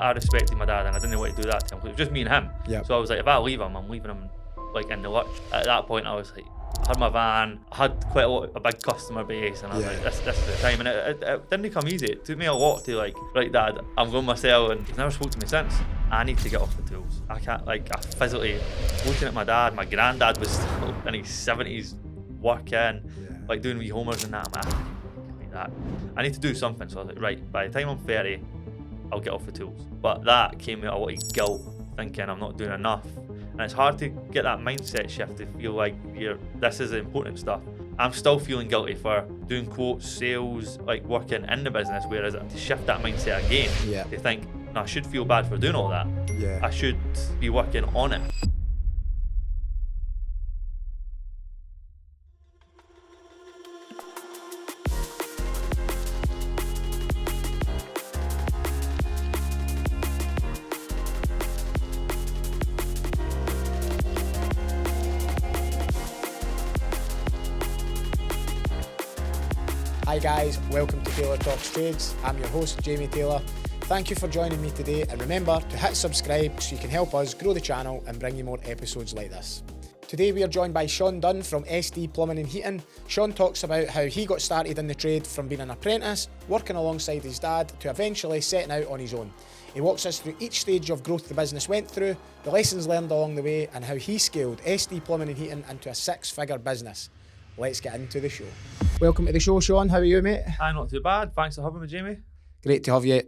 I respected my dad and I didn't want to do that to him because it was just me and him. Yep. So I was like, if I leave him, I'm leaving him like in the lurch. At that point, I was like, I had my van, I had quite a big customer base, and I was like, this is the time. And it didn't come easy. It took me a lot to like, right, Dad, I'm going myself, and he's never spoke to me since. I need to get off the tools. I can't, like, I physically, looking at my dad, my granddad was still in his 70s working, like doing wee homers and that. I'm like, I need to do something. So I was like, right, by the time I'm 30, I'll get off the tools. But that came with a lot of guilt, thinking I'm not doing enough. And it's hard to get that mindset shift to feel like this is the important stuff. I'm still feeling guilty for doing quotes, sales, like working in the business, whereas to shift that mindset again, to think, no, I should feel bad for doing all that. I should be working on it. Hi guys, welcome to Taylor Talks Trades. I'm your host, Jamie Taylor. Thank you for joining me today, and remember to hit subscribe so you can help us grow the channel and bring you more episodes like this. Today we are joined by Shaun Dunn from SD Plumbing and Heating. Shaun talks about how he got started in the trade from being an apprentice, working alongside his dad, to eventually setting out on his own. He walks us through each stage of growth the business went through, the lessons learned along the way, and how he scaled SD Plumbing and Heating into a six-figure business. Let's get into the show. Welcome to the show, Shaun. How are you, mate? I'm not too bad. Thanks for having me, Jamie. Great to have you.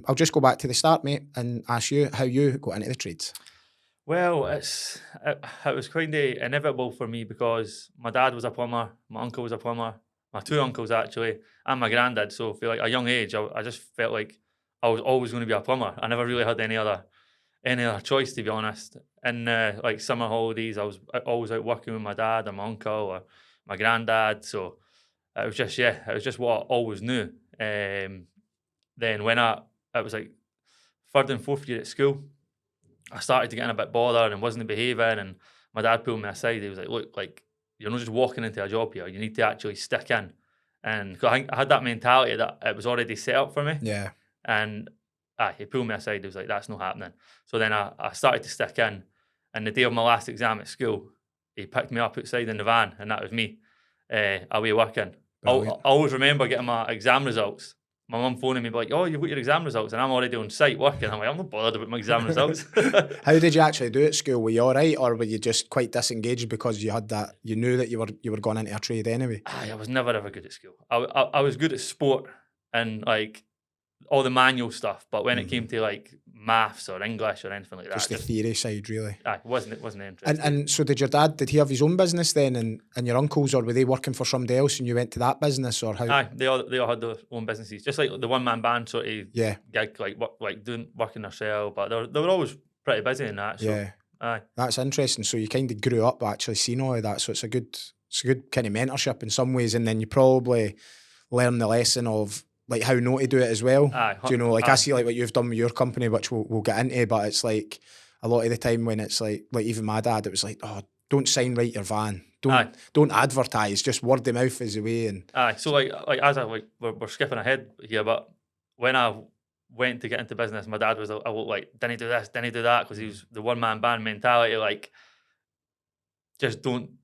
I'll just go back to the start, mate, and ask you how you got into the trades. Well, it was kind of inevitable for me because my dad was a plumber, my uncle was a plumber, my two uncles actually, and my granddad. So for like a young age, I just felt like I was always going to be a plumber. I never really had any other choice, to be honest. In like summer holidays, I was always out working with my dad or my uncle or my granddad. So it was just what I always knew. Then when it was like third and fourth year at school, I started to get a bit bothered and wasn't behaving, and my dad pulled me aside. He was like, look, like, you're not just walking into a job here, you need to actually stick in. And I think I had that mentality that it was already set up for me. Yeah. And he pulled me aside. He was like, that's not happening. So then I started to stick in, and the day of my last exam at school, he picked me up outside in the van, and that was me away working. I always remember getting my exam results. My mum phoning me like, oh, you've got your exam results, and I'm already on site working. I'm like, I'm not bothered about my exam results. How did you actually do at school? Were you all right, or were you just quite disengaged because you had that, you knew that you were going into a trade anyway? I was never ever good at school. I was good at sport and like all the manual stuff, but when it came to like maths or English or anything like that, just the theory side, really. It wasn't interesting. And so did your dad? Did he have his own business then, and your uncles, or were they working for somebody else and you went to that business, or how? They all had their own businesses, just like the one man band sort of gig, like working themselves. But they were always pretty busy in that. So, that's interesting. So you kind of grew up actually seeing all of that. So it's a good kind of mentorship in some ways, and then you probably learn the lesson of like how not to do it as well. Do you know, like I see like what you've done with your company, which we'll get into, but it's like a lot of the time when it's like even my dad, it was like, oh, don't sign write your van. Don't advertise, just word of mouth is the way. And so like as we're skipping ahead here, but when I went to get into business, my dad was like, didn't do this, didn't do that, because he was the one man band mentality, like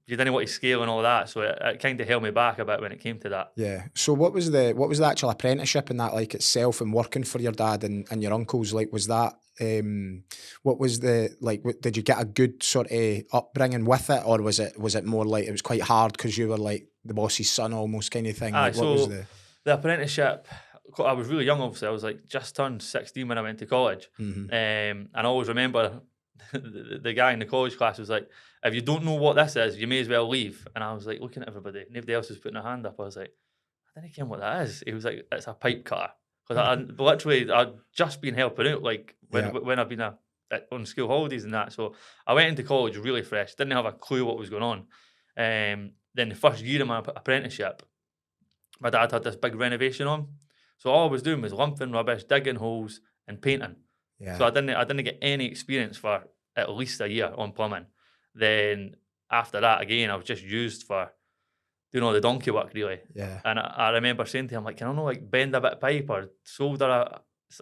you didn't want to scale and all that, so it kind of held me back a bit when it came to that. Yeah. So what was the actual apprenticeship in that like itself, and working for your dad and your uncles? Like, was that what was did you get a good sort of upbringing with it, or was it more like it was quite hard because you were like the boss's son almost kind of thing? Like, what was the apprenticeship? I was really young, obviously. I was like just turned 16 when I went to college. And I always remember the guy in the college class was like, if you don't know what this is, you may as well leave. And I was like looking at everybody. Nobody else was putting their hand up. I was like, I didn't care what that is. He was like, it's a pipe cutter. Because I'd just been helping out like when I've been on school holidays and that. So I went into college really fresh. Didn't have a clue what was going on. Then the first year of my apprenticeship, my dad had this big renovation on. So all I was doing was lumping rubbish, digging holes and painting. Yeah. So I didn't get any experience for at least a year on plumbing. Then after that, again, I was just used for doing all the donkey work, really. Yeah. And I remember saying to him, like, can I not like bend a bit of pipe or solder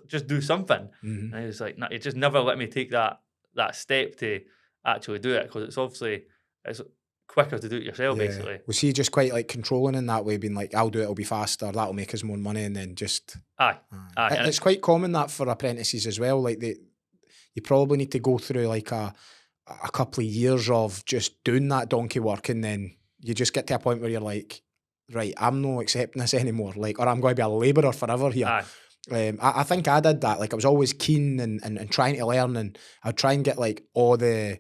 just do something. And he was like, no, he just never let me take that step to actually do it, because it's quicker to do it yourself, basically. Was he just quite like controlling in that way, being like, I'll do it, it'll be faster, that'll make us more money, and then just... Aye. It's quite common that for apprentices as well. Like you probably need to go through like a couple of years of just doing that donkey work, and then you just get to a point where you're like, right, I'm not accepting this anymore, like, or I'm going to be a labourer forever here. I think I did that. Like, I was always keen and trying to learn, and I'd try and get like all the,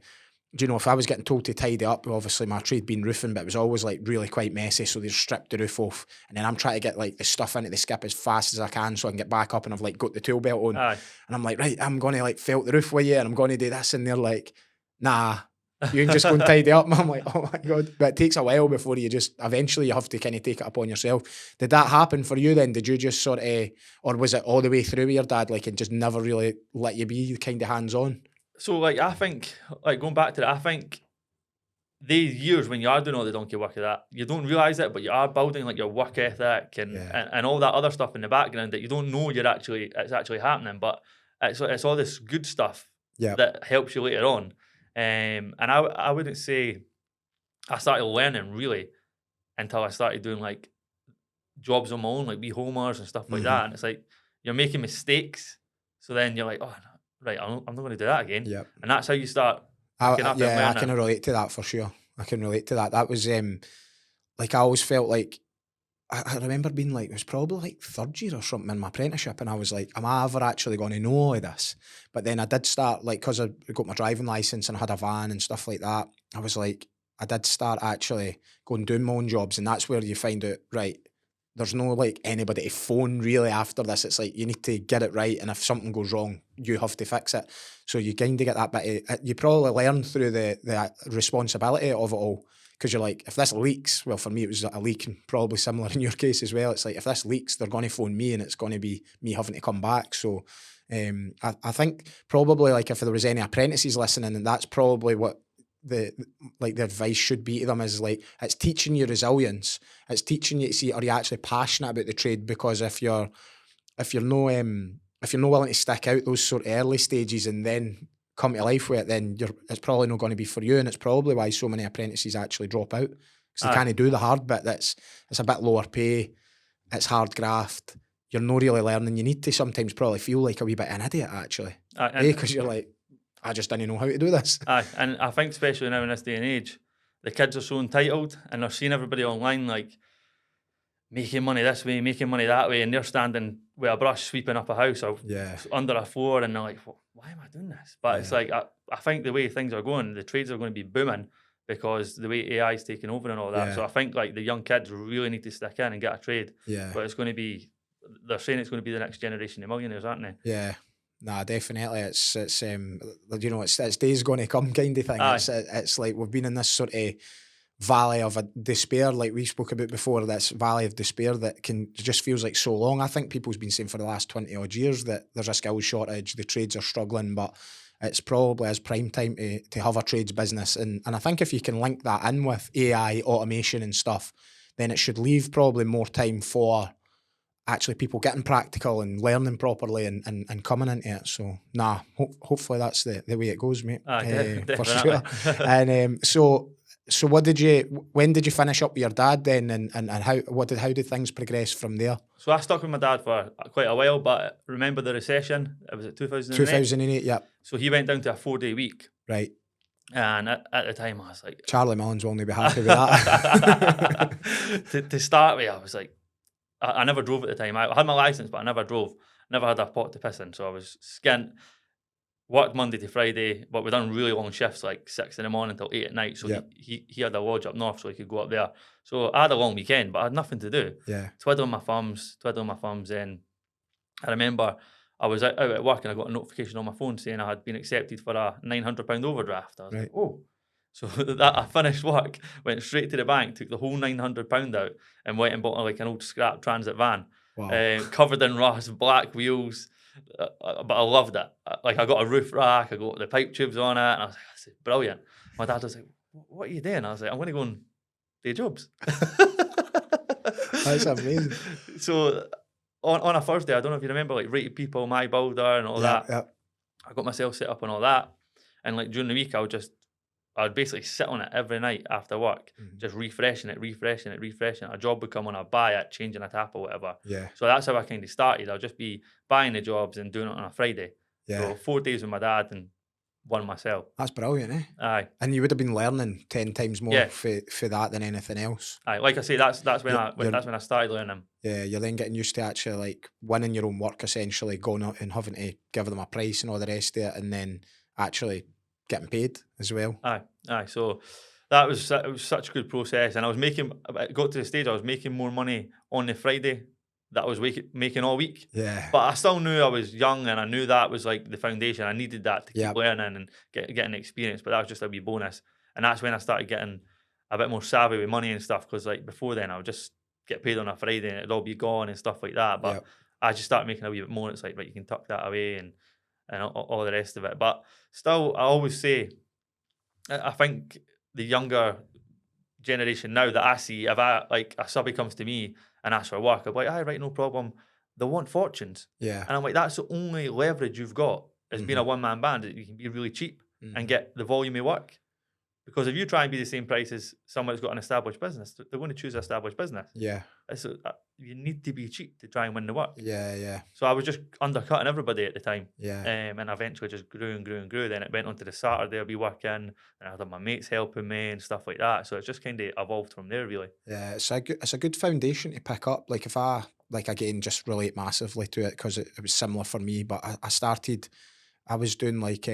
you know, if I was getting told to tidy up, obviously my trade being roofing, but it was always like really quite messy, so they stripped the roof off, and then I'm trying to get like the stuff into the skip as fast as I can so I can get back up, and I've like got the tool belt on, and I'm like, right, I'm going to like felt the roof with you, and I'm going to do this, and they're like, nah, you can just go and tidy up. And I'm like, oh my God. But it takes a while before eventually you have to kind of take it upon yourself. Did that happen for you then? Did you just sort of, or was it all the way through with your dad, like, and just never really let you be kind of hands-on? So, like, I think, like, going back to that, I think these years when you are doing all the donkey work of that, you don't realise it, but you are building, like, your work ethic and all that other stuff in the background that you don't know it's actually happening, but it's all this good stuff that helps you later on. And I wouldn't say I started learning really until I started doing like jobs on my own, like homers and stuff like that. And it's like you're making mistakes, so then you're like, oh, right, I'm not going to do that again. And that's how you start picking up and learning. I can relate to that for sure. I can relate to that. That was like, I always felt like, I remember being like, it was probably like third year or something in my apprenticeship, and I was like, am I ever actually going to know all of this? But then I did start, like, because I got my driving licence and I had a van and stuff like that, I was like, I did start actually going and doing my own jobs, and that's where you find out, right, there's no like anybody to phone really after this. It's like you need to get it right, and if something goes wrong, you have to fix it. So you kind of get that bit of, you probably learn through the responsibility of it all. Because you're like, if this leaks, well, for me, it was a leak, and probably similar in your case as well. It's like, if this leaks, they're going to phone me, and it's going to be me having to come back. So I think probably, like, if there was any apprentices listening, and that's probably what the advice should be to them, is like, it's teaching you resilience. It's teaching you to see, are you actually passionate about the trade? Because if you're no willing to stick out those sort of early stages and then come to life with it, then it's probably not going to be for you, and it's probably why so many apprentices actually drop out, because they can't do the hard bit. It's a bit lower pay, it's hard graft, you're not really learning. You need to sometimes probably feel like a wee bit of an idiot actually, because you're like, I just didn't know how to do this. And I think especially now in this day and age, the kids are so entitled, and they're seeing everybody online like making money this way, making money that way, and they're standing with a brush sweeping up a house or under a floor, and they're like, why am I doing this? But it's like, I think the way things are going, the trades are going to be booming because the way AI is taking over and all that. So I think like the young kids really need to stick in and get a trade. But it's going to be, they're saying it's going to be the next generation of millionaires, aren't they? Yeah. Nah, definitely. It's you know, it's days going to come kind of thing. It's like we've been in this sort of valley of a despair, like we spoke about before, this valley of despair that just feels like so long. I think people's been saying for the last 20 odd years that there's a skills shortage, the trades are struggling, but it's probably as prime time to have a trades business. And I think if you can link that in with AI, automation and stuff, then it should leave probably more time for actually people getting practical and learning properly and coming into it. So hopefully that's the way it goes, mate. For sure. And so when did you finish up with your dad then, and how did things progress from there? So I stuck with my dad for quite a while, but remember the recession? It was 2008. 2008, yeah. So he went down to a 4-day week. Right. And at the time I was like, Charlie Mullins will only be happy with that. to start with, I was like, I never drove at the time. I had my license, but I never drove. Never had a pot to piss in, so I was skint. Worked Monday to Friday, but we done really long shifts, like 6 in the morning till 8 at night. So he had a lodge up north, so he could go up there. So I had a long weekend, but I had nothing to do. Yeah. Twiddling my thumbs. And I remember I was out at work and I got a notification on my phone saying I had been accepted for a £900 overdraft. I was like, oh. So that I finished work, went straight to the bank, took the whole £900 out, and went and bought like an old scrap transit van, covered in rust, black wheels. But I loved it. Like, I got a roof rack, I got the pipe tubes on it, and I was like, "This is brilliant." My dad was like, "What are you doing?" I was like, "I'm going to go and do jobs." That's amazing. So on a Thursday, I don't know if you remember, like Rated People, My Builder, and all that. Yeah. I got myself set up on all that, and like during the week, I would basically sit on it every night after work, just refreshing it. A job would come on, I'd buy it, changing a tap or whatever. Yeah. So that's how I kind of started. I'll just be buying the jobs and doing it on a Friday. Yeah. So 4 days with my dad and one myself. That's brilliant, eh? Aye. And you would have been learning 10 times more Yeah. for that than anything else. Aye. Like I say, that's when You're- I started learning. Yeah, you're then getting used to actually like winning your own work, essentially, going out and having to give them a price and all the rest of it, and then actually getting paid as well. Aye. So it was such a good process, and I got to the stage I was making more money on the Friday that I was making all week. Yeah. But I still knew I was young, and I knew that was like the foundation. I needed that to keep learning and getting experience. But that was just a wee bonus, and that's when I started getting a bit more savvy with money and stuff. Because like before then, I would just get paid on a Friday and it'd all be gone and stuff like that. But I just started making a wee bit more. It's like, right, you can tuck that away and all the rest of it. But still, I always say, I think the younger generation now that I see, if a subby comes to me and asks for work, I'm like, aye, right, no problem. They want fortunes. Yeah. And I'm like, that's the only leverage you've got as being a one-man band, that you can be really cheap and get the volume of work. Because if you try and be the same price as someone who's got an established business, they're going to choose an established business. Yeah. So you need to be cheap to try and win the work. Yeah. So I was just undercutting everybody at the time. Yeah. And eventually just grew and grew and grew. Then it went on to the Saturday I'll be working, and I had my mates helping me and stuff like that. So it's just kind of evolved from there, really. Yeah, it's a good foundation to pick up. Like if I, like again, just relate massively to it because it was similar for me, but I was doing like,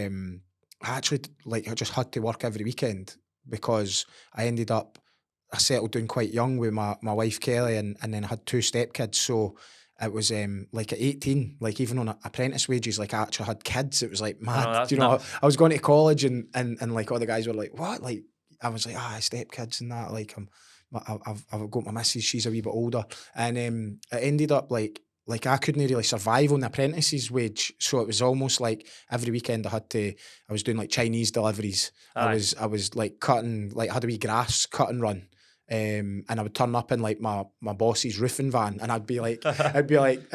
I just had to work every weekend because I settled down quite young with my wife Kelly, and then I had 2 stepkids. So it was like at 18, like even on apprentice wages, like I actually had kids. It was like mad. Do you know, I was going to college and like all the guys were like, what? Like I was like, stepkids and that. Like I've got my missus, she's a wee bit older, and it ended up like I couldn't really survive on the apprentice's wage. So it was almost like every weekend I was doing like Chinese deliveries. Aye. I was like cutting, like I had a wee grass cut and run. And I would turn up in like my boss's roofing van, and I'd be like, the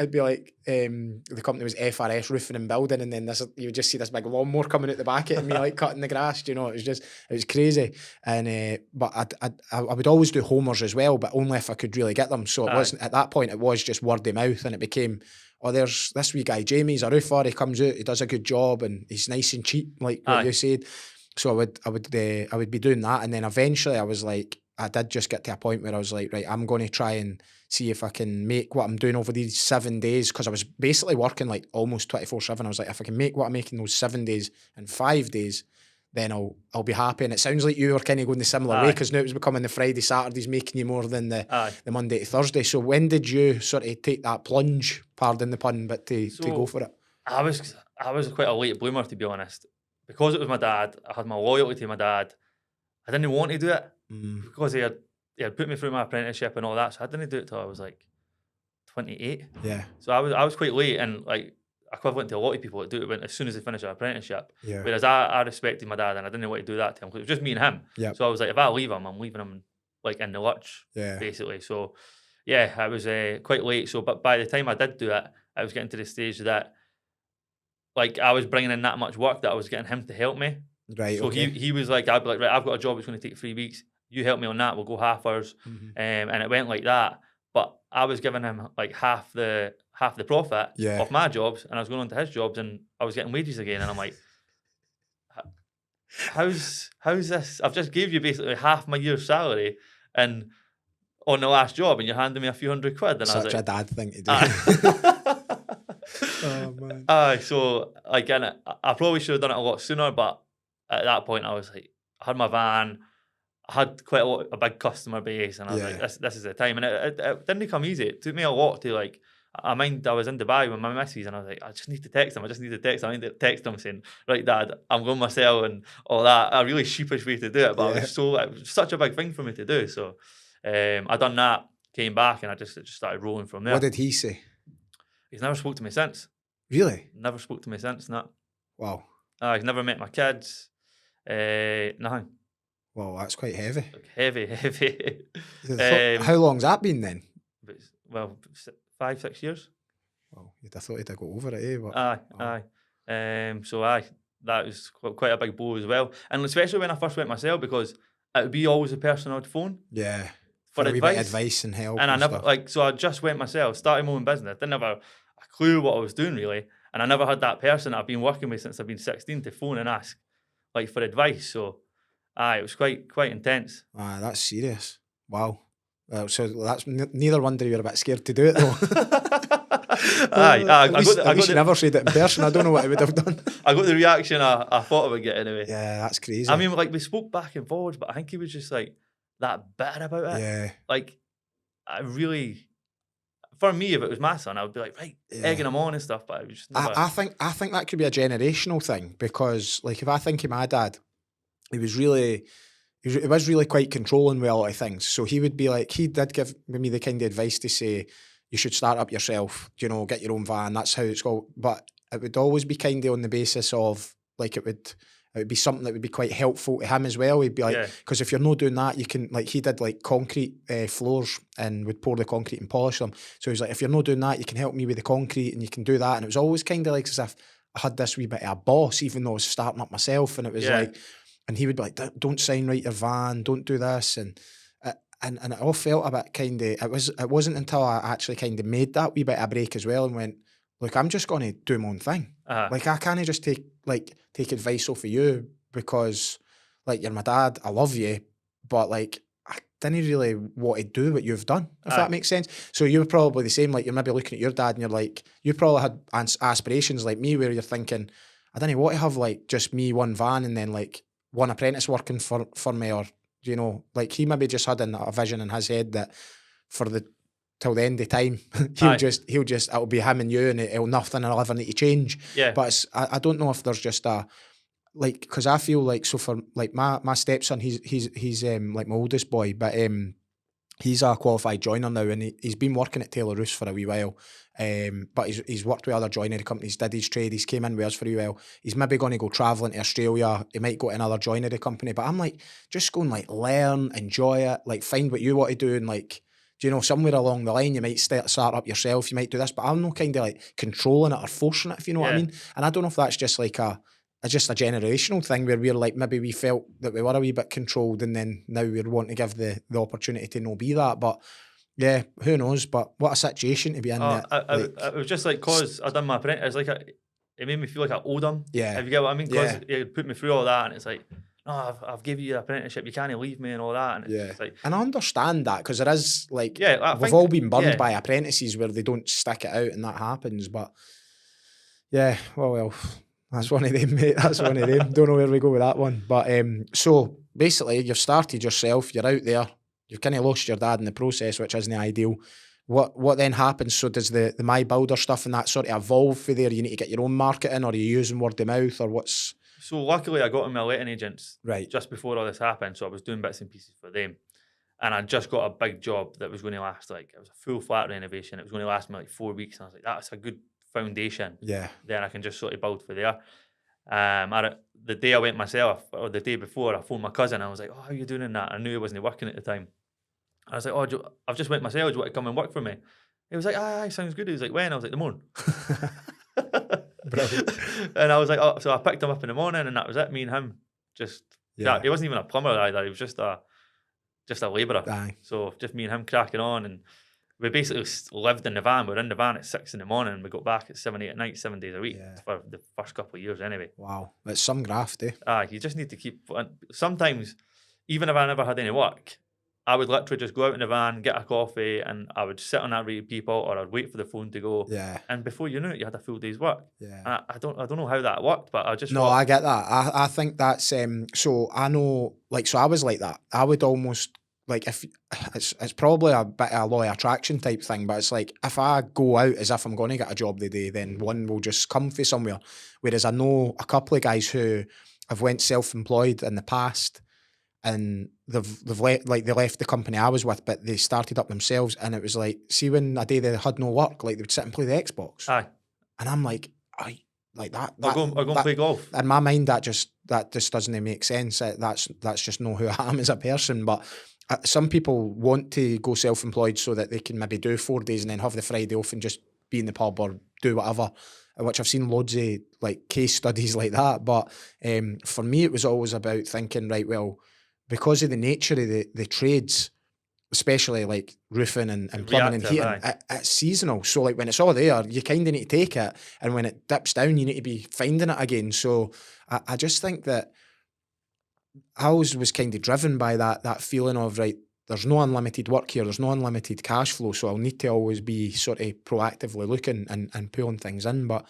company was FRS Roofing and Building, and then you would just see this big lawnmower coming out the back of it and me like cutting the grass. You know, it was crazy. And but I would always do homers as well, but only if I could really get them. So it wasn't at that point. It was just word of mouth, and it became, there's this wee guy Jamie. He's a roofer. He comes out. He does a good job, and he's nice and cheap, like what you said. So I would be doing that, and then eventually I was like, I did just get to a point where I was like, right, I'm going to try and see if I can make what I'm doing over these 7 days, because I was basically working like almost 24/7. I was like, if I can make what I'm making those 7 days in 5 days, then I'll be happy. And it sounds like you were kind of going the similar way, because now it was becoming the Friday, Saturdays making you more than the Monday to Thursday. So when did you sort of take that plunge, pardon the pun, but to go for it? I was quite a late bloomer, to be honest. Because it was my dad, I had my loyalty to my dad. I didn't want to do it because he had put me through my apprenticeship and all that. So I didn't do it till I was like 28. Yeah. So I was quite late, and like equivalent to a lot of people that do it as soon as they finish their apprenticeship. Yeah. Whereas I respected my dad, and I didn't want to do that to him because it was just me and him. Yeah. So I was like, if I leave him, I'm leaving him like in the lurch, basically. So yeah, I was quite late. So, but by the time I did do it, I was getting to the stage that like I was bringing in that much work that I was getting him to help me. Right. So he was like, I'd be like, right, I've got a job that's going to take 3 weeks. You help me on that. We'll go half hours. And it went like that. But I was giving him like half the profit of my jobs, and I was going on to his jobs, and I was getting wages again. And I'm like, how's this? I've just gave you basically half my year's salary, and on the last job, and you're handing me a few £100. And such I was like, a dad thing to do. Oh man. So like, and I probably should have done it a lot sooner, but at that point I was like, I had my van, I had quite a big customer base, and I was like, this is the time. And it didn't come easy. It took me a lot to like, I was in Dubai with my missus, and I was like, I just need to text him. I need to text him saying, right, Dad, I'm going myself and all that. A really sheepish way to do it, but it was such a big thing for me to do. So I done that, came back, and it just started rolling from there. What did he say? He's never spoke to me since. Really? Never spoke to me since, no. Wow. He's never met my kids. Nothing. Well, that's quite heavy. Like, heavy. How long's that been then? Well, 5-6 years. Well, you'd have thought he'd have got over it, eh? But, So that was quite a big blow as well. And especially when I first went myself, because it would be always the person I'd phone yeah. for a wee bit of advice. advice and help. And I never, stuff. so I just went myself, started my own business. Didn't have a clue what I was doing really. And I never had that person that I've been working with since I've been 16 to phone and ask like for advice. So it was quite intense. That's serious. Wow. So that's neither wonder you're a bit scared to do it though. At least you never said it in person. I don't know what I would have done. I got the reaction I thought I would get anyway. Yeah, that's crazy. I mean, like we spoke back and forwards, but I think he was just like that bitter about it. Yeah. Like for me, if it was my son, I would be like, right, egging him on and stuff. But it was just never... I think that could be a generational thing, because like if I think of my dad, he was really quite controlling with a lot of things. So he would be like, he did give me the kind of advice to say, you should start up yourself, get your own van. That's how it's called. But it would always be kind of on the basis of like, it would be something that would be quite helpful to him as well. He'd be like, because if you're not doing that, you can, like he did like concrete floors and would pour the concrete and polish them. So he was like, if you're not doing that, you can help me with the concrete and you can do that. And it was always kind of like as if I had this wee bit of a boss, even though I was starting up myself. And it was like, and he would be like, don't sign right your van, don't do this. And it all felt a bit kind of, it wasn't until I actually kind of made that wee bit of a break as well and went, look, I'm just going to do my own thing. Like I can't just take advice off of you because like you're my dad, I love you, but like I didn't really want to do what you've done, if that makes sense. So you were probably the same, like you're maybe looking at your dad and you're like, you probably had aspirations like me where you're thinking, I didn't want to have like just me one van and then like one apprentice working for me, or like he maybe just had a vision in his head that till the end of time it'll be him and you and nothing will ever need to change. But I don't know if there's just a like, because I feel like, so for like my stepson, he's like my oldest boy, but he's a qualified joiner now, and he's been working at Taylor Roos for a wee while. But he's worked with other joinery companies, did his trade, he's came in with us for a wee while. He's maybe going to go travelling to Australia, he might go to another joinery company, but I'm like, just go and like learn, enjoy it, like find what you want to do, and like, somewhere along the line you might start up yourself, you might do this, but I'm not kind of like controlling it or forcing it, if you know what I mean. And I don't know if that's just like just a generational thing where we're like, maybe we felt that we were a wee bit controlled and then now we're wanting to give the opportunity to not be that. But yeah, who knows? But what a situation to be in. It was just like, cause I done my apprentice, like it made me feel like I owed him. Yeah. If you get what I mean? Cause it put me through all that, and it's like, no, I've given you the apprenticeship, you can't leave me and all that. And it's like, and I understand that, because there is like, we've all been burned by apprentices where they don't stick it out and that happens. But yeah, well, that's one of them, mate. That's one of them. Don't know where we go with that one. But so basically, you've started yourself, you're out there, you've kind of lost your dad in the process, which isn't ideal. What then happens? So does the My Builder stuff and that sort of evolve for there? You need to get your own marketing, or are you using word of mouth, or what's... So luckily I got in my letting agents right just before all this happened, so I was doing bits and pieces for them. And I just got a big job that was going to last, like, it was a full flat renovation. It was going to last me like 4 weeks. And I was like, that's a good foundation. Yeah. Then I can just sort of build for there. The day I went myself, or the day before, I phoned my cousin. I was like, oh, how are you doing in that? I knew he wasn't working at the time. I was like, oh, I've just went myself. Do you want to come and work for me? He was like, aye, sounds good. He was like, when? I was like, the morning. And I was like, oh, so I picked him up in the morning, and that was it. Me and him just, he wasn't even a plumber either. He was just a labourer. Aye. So just me and him cracking on, and we basically lived in the van. We were in the van at 6 in the morning, and we got back at 7, 8 at night, 7 days a week for the first couple of years anyway. Wow, that's some graft, eh? You just need to keep, sometimes, even if I never had any work, I would literally just go out in the van, get a coffee, and I would sit on that rate of people, or I'd wait for the phone to go. Yeah. And before you knew it, you had a full day's work. Yeah. And I don't know how that worked, but I just I get that. I think that's so I know, like, so I was like that. I would almost, like, if it's probably a bit of a law of attraction type thing, but it's like, if I go out as if I'm going to get a job the day, then one will just come from somewhere. Whereas I know a couple of guys who have went self-employed in the past, and they've left the company I was with, but they started up themselves, and it was like, see, when a day they had no work, like, they would sit and play the Xbox. Aye. And I'm like, like that. I'll go and play golf. In my mind, that just doesn't make sense. That's just not who I am as a person. But some people want to go self-employed so that they can maybe do 4 days and then have the Friday off and just be in the pub or do whatever, which I've seen loads of like case studies like that. But for me, it was always about thinking, right, well, because of the nature of the trades, especially like roofing and plumbing and Reactive, heating, it's seasonal. So like when it's all there, you kind of need to take it. And when it dips down, you need to be finding it again. So I just think that I always was kind of driven by that feeling of, right, there's no unlimited work here, there's no unlimited cash flow, so I'll need to always be sort of proactively looking and pulling things in. But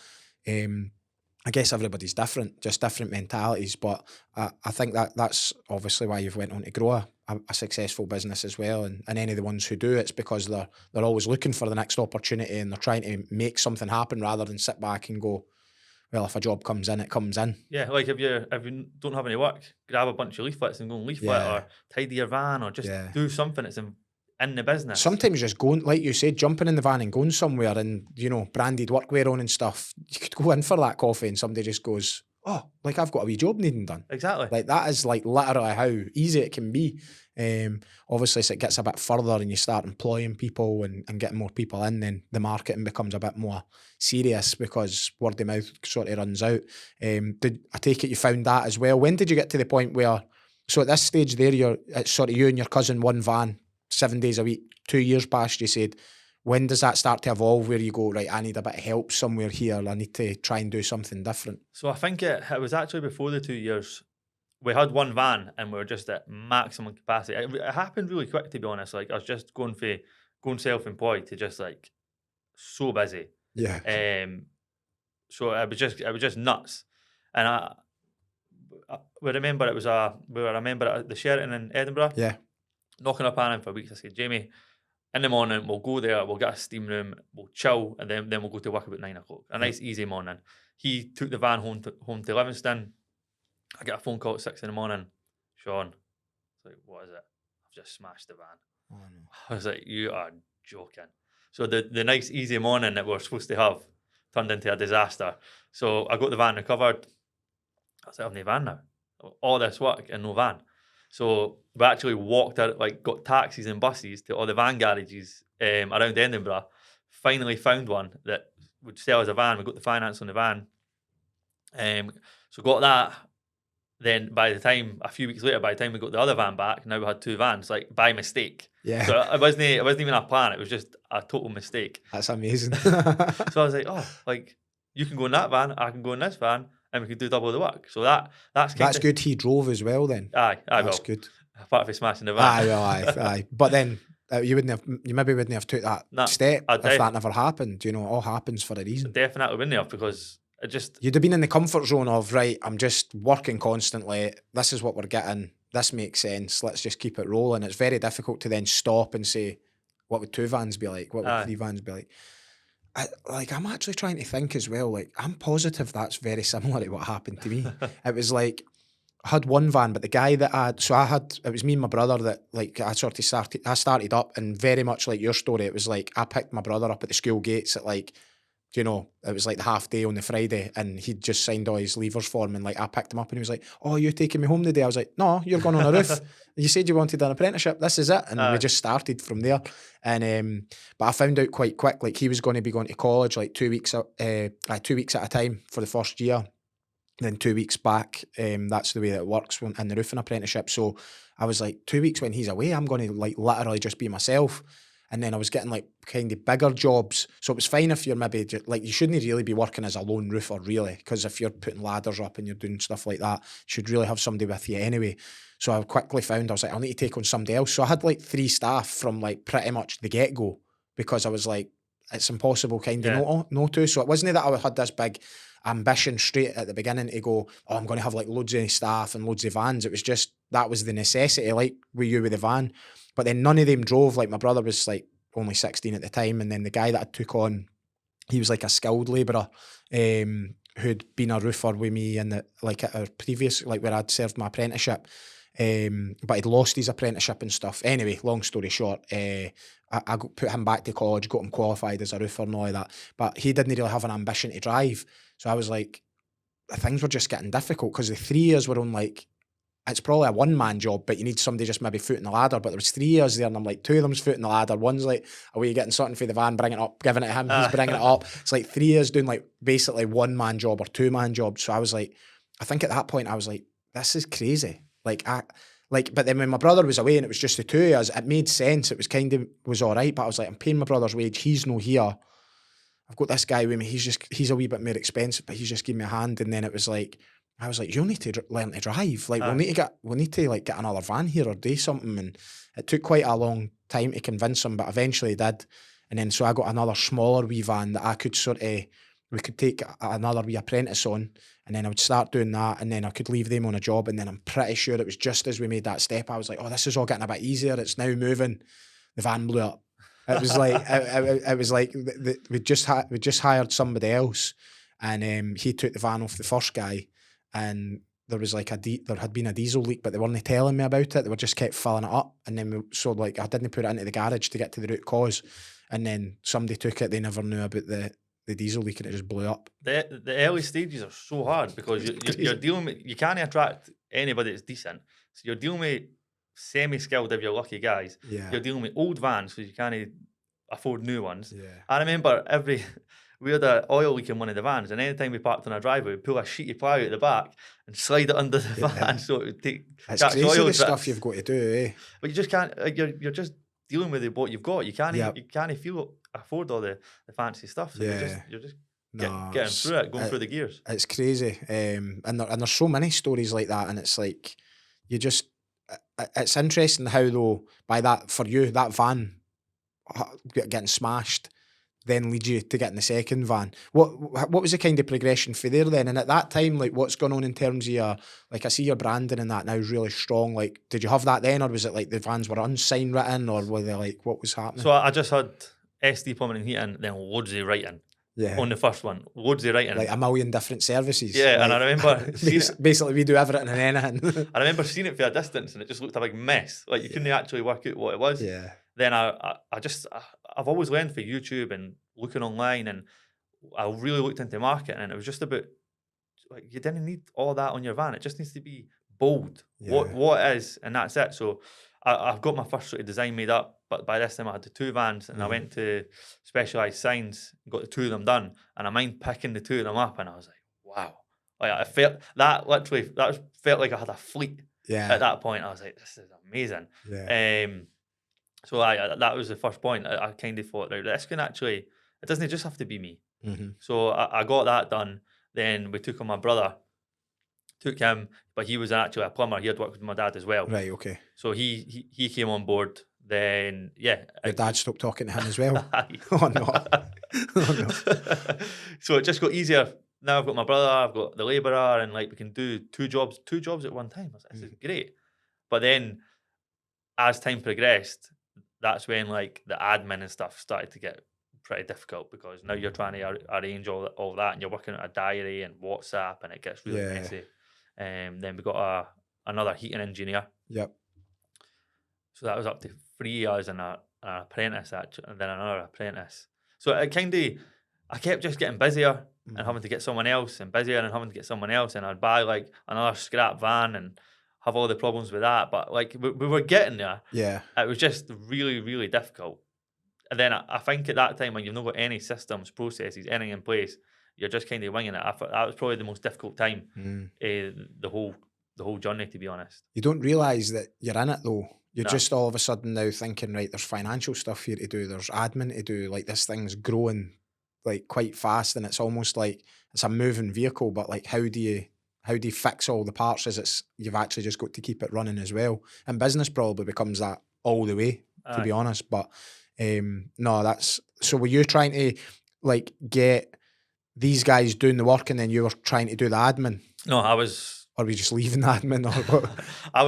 I guess everybody's different, just different mentalities. But I think that's obviously why you've went on to grow a successful business as well. And any of the ones who do, it's because they're always looking for the next opportunity and they're trying to make something happen rather than sit back and go, well, if a job comes in, it comes in. Yeah, like if you don't have any work, grab a bunch of leaflets and go and leaflet, or tidy your van, or just do something that's in the business. Sometimes just going, like you said, jumping in the van and going somewhere and, branded workwear on and stuff. You could go in for that coffee and somebody just goes, oh, like I've got a wee job needing done. Exactly. Like that is like literally how easy it can be. Obviously, as it gets a bit further and you start employing people and getting more people in, then the marketing becomes a bit more serious because word of mouth sort of runs out. Did I take it you found that as well? When did you get to the point where, so at this stage there, it's sort of you and your cousin, one van, 7 days a week, 2 years past, you said, when does that start to evolve where you go, right, I need a bit of help somewhere here, I need to try and do something different? So I think it was actually before the 2 years. We had one van and we were just at maximum capacity. It happened really quick, to be honest. Like I was just going self-employed to just like so busy. Yeah. So it was just nuts. And we remember it was at the Sheraton in Edinburgh. Yeah. Knocking our pan in for weeks. I said, Jamie, in the morning we'll go there, we'll get a steam room, we'll chill, and then we'll go to work about 9 o'clock. A nice easy morning. He took the van home to Livingston. I get a phone call at 6 in the morning. Shaun, it's like, what is it? I've just smashed the van. Oh, no. I was like, you are joking. So the nice easy morning that we were supposed to have turned into a disaster. So I got the van recovered. I was like, I have no van now. All this work and no van. So we actually walked out, like got taxis and buses to all the van garages around Edinburgh. Finally found one that would sell us a van. We got the finance on the van. So got that. Then a few weeks later, by the time we got the other van back, now we had 2 vans, like by mistake. Yeah. So it wasn't even a plan. It was just a total mistake. That's amazing. So I was like, oh, like you can go in that van, I can go in this van, and we could do double the work. So that's good. He drove as well then. Aye, that's good. Apart from smashing the van. Aye. But then you maybe wouldn't have took that step if that never happened. It all happens for a reason. Definitely wouldn't have, because you'd have been in the comfort zone of, right, I'm just working constantly. This is what we're getting. This makes sense. Let's just keep it rolling. It's very difficult to then stop and say, what would 2 vans be like? What would 3 vans be like? I'm actually trying to think as well. Like, I'm positive that's very similar to what happened to me. It was like, I had 1 van, but the guy that it was me and my brother that, like, I started up, and very much like your story, it was like, I picked my brother up at the school gates at like, it was like the half day on the Friday, and he'd just signed all his leavers for him, and like I picked him up and he was like, oh, you're taking me home today? I was like, no, you're going on a roof. You said you wanted an apprenticeship, this is it. And we just started from there. And but I found out quite quick, like he was going to be going to college like 2 weeks at a time for the first year, then 2 weeks back. That's the way that it works in the roofing apprenticeship. So I was like, 2 weeks when he's away, I'm going to like literally just be myself. And then I was getting like kind of bigger jobs. So it was fine if you're maybe like, you shouldn't really be working as a lone roofer really, because if you're putting ladders up and you're doing stuff like that, you should really have somebody with you anyway. So I quickly found, I was like, I'll need to take on somebody else. So I had like 3 staff from like pretty much the get-go, because I was like, it's impossible kind of no to. So it wasn't that I had this big ambition straight at the beginning to go, oh, I'm going to have like loads of staff and loads of vans. It was just, that was the necessity, like with you with the van. But then none of them drove. Like my brother was like only 16 at the time. And then the guy that I took on, he was like a skilled labourer who'd been a roofer with me in at our previous, like where I'd served my apprenticeship. But he'd lost his apprenticeship and stuff. Anyway, long story short, I put him back to college, got him qualified as a roofer and all of that. But he didn't really have an ambition to drive. So I was like, things were just getting difficult, because the 3 years were on like it's probably a one-man job, but you need somebody just maybe footing the ladder. But there was 3 years there, and I'm like, 2 of them's footing the ladder. One's like, away getting something for the van, bringing it up, giving it to him, he's bringing it up. It's like 3 years doing like basically one-man job or two-man job. So I was like, I think at that point I was like, this is crazy. But then when my brother was away and it was just the two of us, it made sense. It was all right. But I was like, I'm paying my brother's wage. He's no here. I've got this guy with me. He's a wee bit more expensive, but he's just giving me a hand. And then it was like, I was like, you'll need to learn to drive. Like, we'll need to like get another van here or do something. And it took quite a long time to convince him, but eventually he did. And then so I got another smaller wee van that I could we could take another wee apprentice on, and then I would start doing that, and then I could leave them on a job. And then I'm pretty sure it was just as we made that step, I was like, oh, this is all getting a bit easier. It's now moving. The van blew up. It was like, it was like we just hired somebody else, and he took the van off the first guy. And there was like there had been a diesel leak, but they weren't telling me about it. They were just kept filling it up. And then I didn't put it into the garage to get to the root cause. And then somebody took it. They never knew about the diesel leak, and it just blew up. The early stages are so hard because you're dealing with, you can't attract anybody that's decent. So you're dealing with semi-skilled if you're lucky guys. Yeah. You're dealing with old vans because you can't afford new ones. Yeah. I remember we had an oil leak in one of the vans, and anytime we parked on a driveway, we'd pull a sheet of ply out the back and slide it under the van so it would it's crazy oil the stuff you've got to do, eh? But you just can't. You're just dealing with what you've got. You can't. You can't afford all the fancy stuff. So you're just getting through it, going through the gears. It's crazy, and there's so many stories like that, and it's like it's interesting how though for you that van getting smashed then lead you to getting the second van. What was the kind of progression for there then? And at that time, like, what's going on in terms of your, like, I see your branding and that now is really strong. Like, did you have that then, or was it like the vans were unsigned written, or were they like, what was happening? So I just had SD plumbing and heating, then loads of writing. Yeah. On the first one, loads of writing. Like a million different services. Yeah, like, and I remember basically we do everything and anything. I remember seeing it from a distance and it just looked a big mess. Like you couldn't actually work out what it was. Yeah. Then I've always learned for YouTube and looking online, and I really looked into marketing, and it was just about, like, you didn't need all that on your van. It just needs to be bold. Yeah. What it is, and that's it. So I've got my first sort of design made up, but by this time I had the two vans, and I went to Specialised Signs and got the two of them done, and I mind picking the two of them up, and I was like, wow. Like I felt felt like I had a fleet. Yeah. At that point, I was like, this is amazing. Yeah. So that was the first point. I kind of thought, right, this can actually, it doesn't just have to be me. Mm-hmm. So I got that done. Then we took on my brother, but he was actually a plumber. He had worked with my dad as well. Right, okay. So he came on board. Then, yeah. Your dad stopped talking to him as well? Oh, no. Oh, no. So it just got easier. Now I've got my brother, I've got the labourer, and like we can do two jobs at one time. I was like, this is great. But then as time progressed, that's when like the admin and stuff started to get pretty difficult, because now you're trying to arrange all that, and you're working at a diary and WhatsApp, and it gets really messy. Then we got another heating engineer. Yep. So that was up to 3 years and an apprentice, actually, and then another apprentice. So I kept just getting busier and having to get someone else, and busier and having to get someone else, and I'd buy like another scrap van and have all the problems with that. But like we were getting there. Yeah. It was just really, really difficult. And then I think at that time, when you've not got any systems, processes, anything in place, you're just kind of winging it. I thought that was probably the most difficult time, the whole journey, to be honest. You don't realise that you're in it though. You're just all of a sudden now thinking, right, there's financial stuff here to do, there's admin to do, like this thing's growing like quite fast, and it's almost like it's a moving vehicle, but like how do you fix all the parts as you've actually just got to keep it running as well. And business probably becomes that all the way, to be honest. But no, so were you trying to like get these guys doing the work and then you were trying to do the admin? No, I was. Or were you just leaving the admin? Or what? I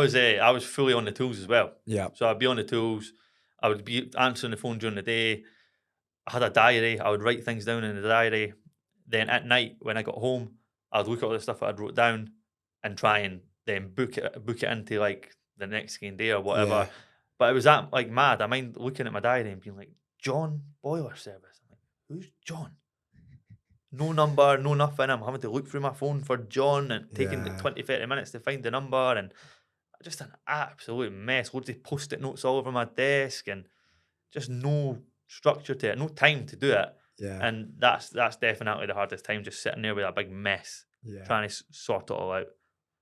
was fully on the tools as well. Yeah. So I'd be on the tools. I would be answering the phone during the day. I had a diary. I would write things down in the diary. Then at night when I got home, I'd look at all the stuff that I'd wrote down and try and then book it into like the next day or whatever. Yeah. But it was that like mad. I mind looking at my diary and being like, John Boiler Service. I'm like, who's John? No number, no nothing. I'm having to look through my phone for John and taking 20, 30 minutes to find the number. And just an absolute mess. Loads of post-it notes all over my desk, and just no structure to it, no time to do it. Yeah. And that's definitely the hardest time, just sitting there with a big mess, Yeah. trying to sort it all out.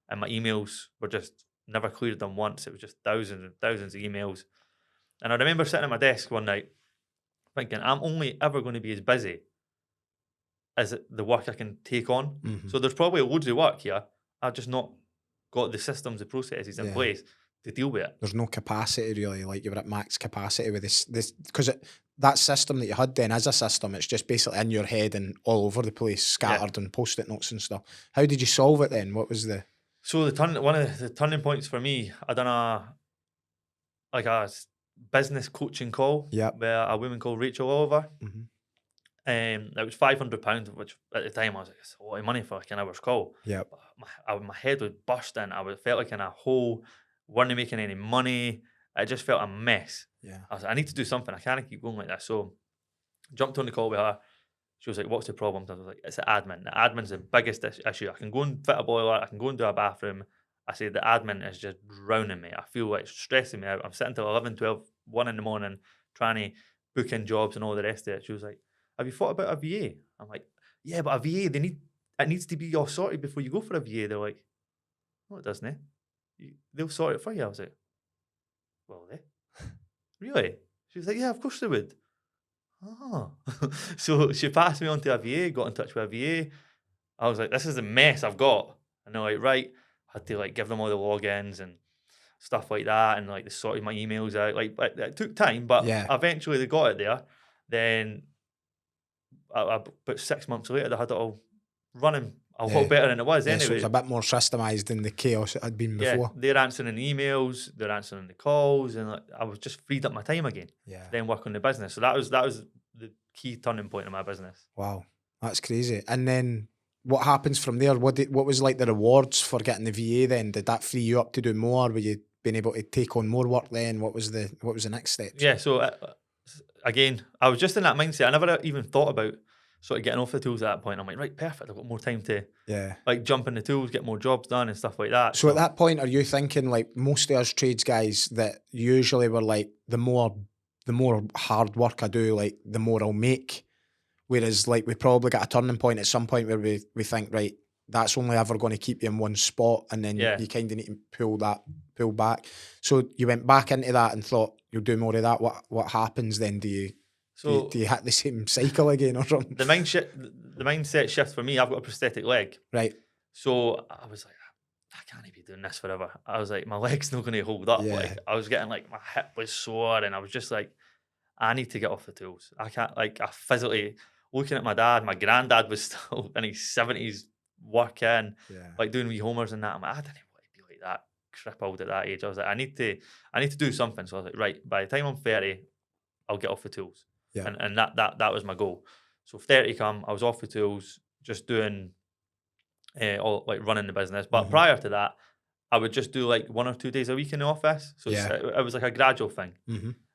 And my emails were just never cleared them once. It was just thousands and thousands of emails. And I remember sitting at my desk one night thinking, I'm only ever going to be as busy as the work I can take on. Mhm. So there's probably loads of work here. I've just not got the systems, the processes in Yeah. place to deal with it. There's no capacity really, like you were at max capacity with this because that system that you had then is a system. It's just basically in your head and all over the place, scattered and post-it notes and stuff. How did you solve it then? What was the? So one of the turning points for me, I done a business coaching call Yep. with a woman called Rachel Oliver. Mm-hmm. It was £500, which at the time I was like, it's a lot of money for like an hour's call. Yep. But my head was bursting. Felt like in a hole, weren't making any money. I just felt a mess. Yeah. I was like, I need to do something. I can't keep going like this. So jumped on the call with her. She was like, what's the problem? I was like, it's the admin. The admin's the biggest issue. I can go and fit a boiler. I can go and do a bathroom. I say the admin is just drowning me. I feel like it's stressing me out. I'm sitting till 11, 12, 1 in the morning trying to book in jobs and all the rest of it. She was like, have you thought about a VA? I'm like, yeah, but a VA, it needs to be all sorted before you go for a VA. They're like, no, it doesn't. They'll sort it for you. I was like, well, really? She was like, yeah, of course they would. Oh. So she passed me on to a VA, got in touch with a VA. I was like, this is a mess I've got. And they're like, right. I had to like give them all the logins and stuff like that, and like they sorted my emails out. Like, it took time, but Yeah. eventually they got it there. Then about 6 months later, they had it all running a lot better than it was anyway. So it was a bit more systemized than the chaos it had been before. They're answering the emails, they're answering the calls, and like, I was just freed up my time again. Yeah. Then work on the business. So that was the key turning point in my business. Wow, that's crazy. And then what happens from there? What was like the rewards for getting the VA then? Did that free you up to do more? Were you being able to take on more work then? What was the next step? Yeah, so again, I was just in that mindset. I never even thought about sort of getting off the tools at that point. I'm like, right, perfect. I've got more time to like jump in the tools, get more jobs done and stuff like that. So at that point, are you thinking like most of us trades guys that usually were like, the more hard work I do, like the more I'll make? Whereas like we probably got a turning point at some point where we think, right, that's only ever going to keep you in one spot, and then you kind of need to pull back. So you went back into that and thought you'll do more of that. What happens then? Do you hit the same cycle again or something? The mindset shift for me, I've got a prosthetic leg. Right. So I was like, I can't be doing this forever. I was like, my leg's not going to hold up. Yeah. Like I was getting like, my hip was sore, and I was just like, I need to get off the tools. I can't, like, I physically, looking at my dad, my granddad was still in his 70s working, like doing wee homers and that. I'm like, I didn't want to be like that, crippled at that age. I was like, I need to do something. So I was like, right, by the time I'm 30, I'll get off the tools. Yeah. And that was my goal. So 30 come, I was off the tools, just doing all like running the business. But prior to that, I would just do like 1 or 2 days a week in the office. So it was like a gradual thing.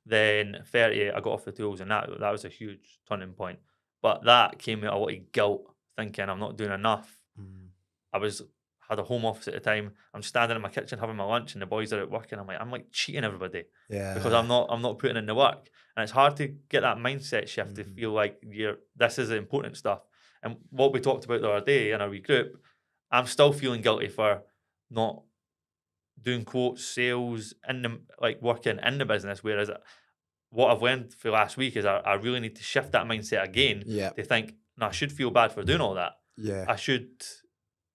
Then 30, I got off the tools, and that was a huge turning point. But that came with a lot of guilt, thinking I'm not doing enough. I had a home office at the time. I'm standing in my kitchen having my lunch, and the boys are at work, and I'm like cheating everybody because I'm not putting in the work. And it's hard to get that mindset shift to feel like this is the important stuff. And what we talked about the other day in our wee group, I'm still feeling guilty for not doing quotes, sales, working in the business. Whereas what I've learned for last week is I really need to shift that mindset again to think, no, I should feel bad for doing all that. I should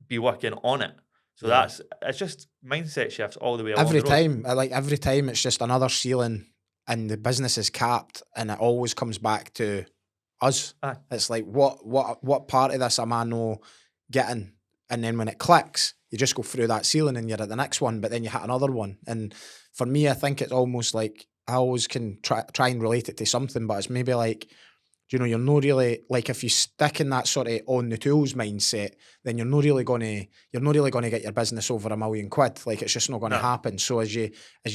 be working on it. So it's just mindset shifts all the way along every time it's just another ceiling, and the business is capped, and it always comes back to us. It's like, what part of this am I no getting? And then when it clicks, you just go through that ceiling and you're at the next one, but then you hit another one. And for me, I think it's almost like, I always can try and relate it to something, but it's maybe like, you're not really, like, if you stick in that sort of on the tools mindset, then you're not really going to get your business over £1 million. Like, it's just not going to happen. So as you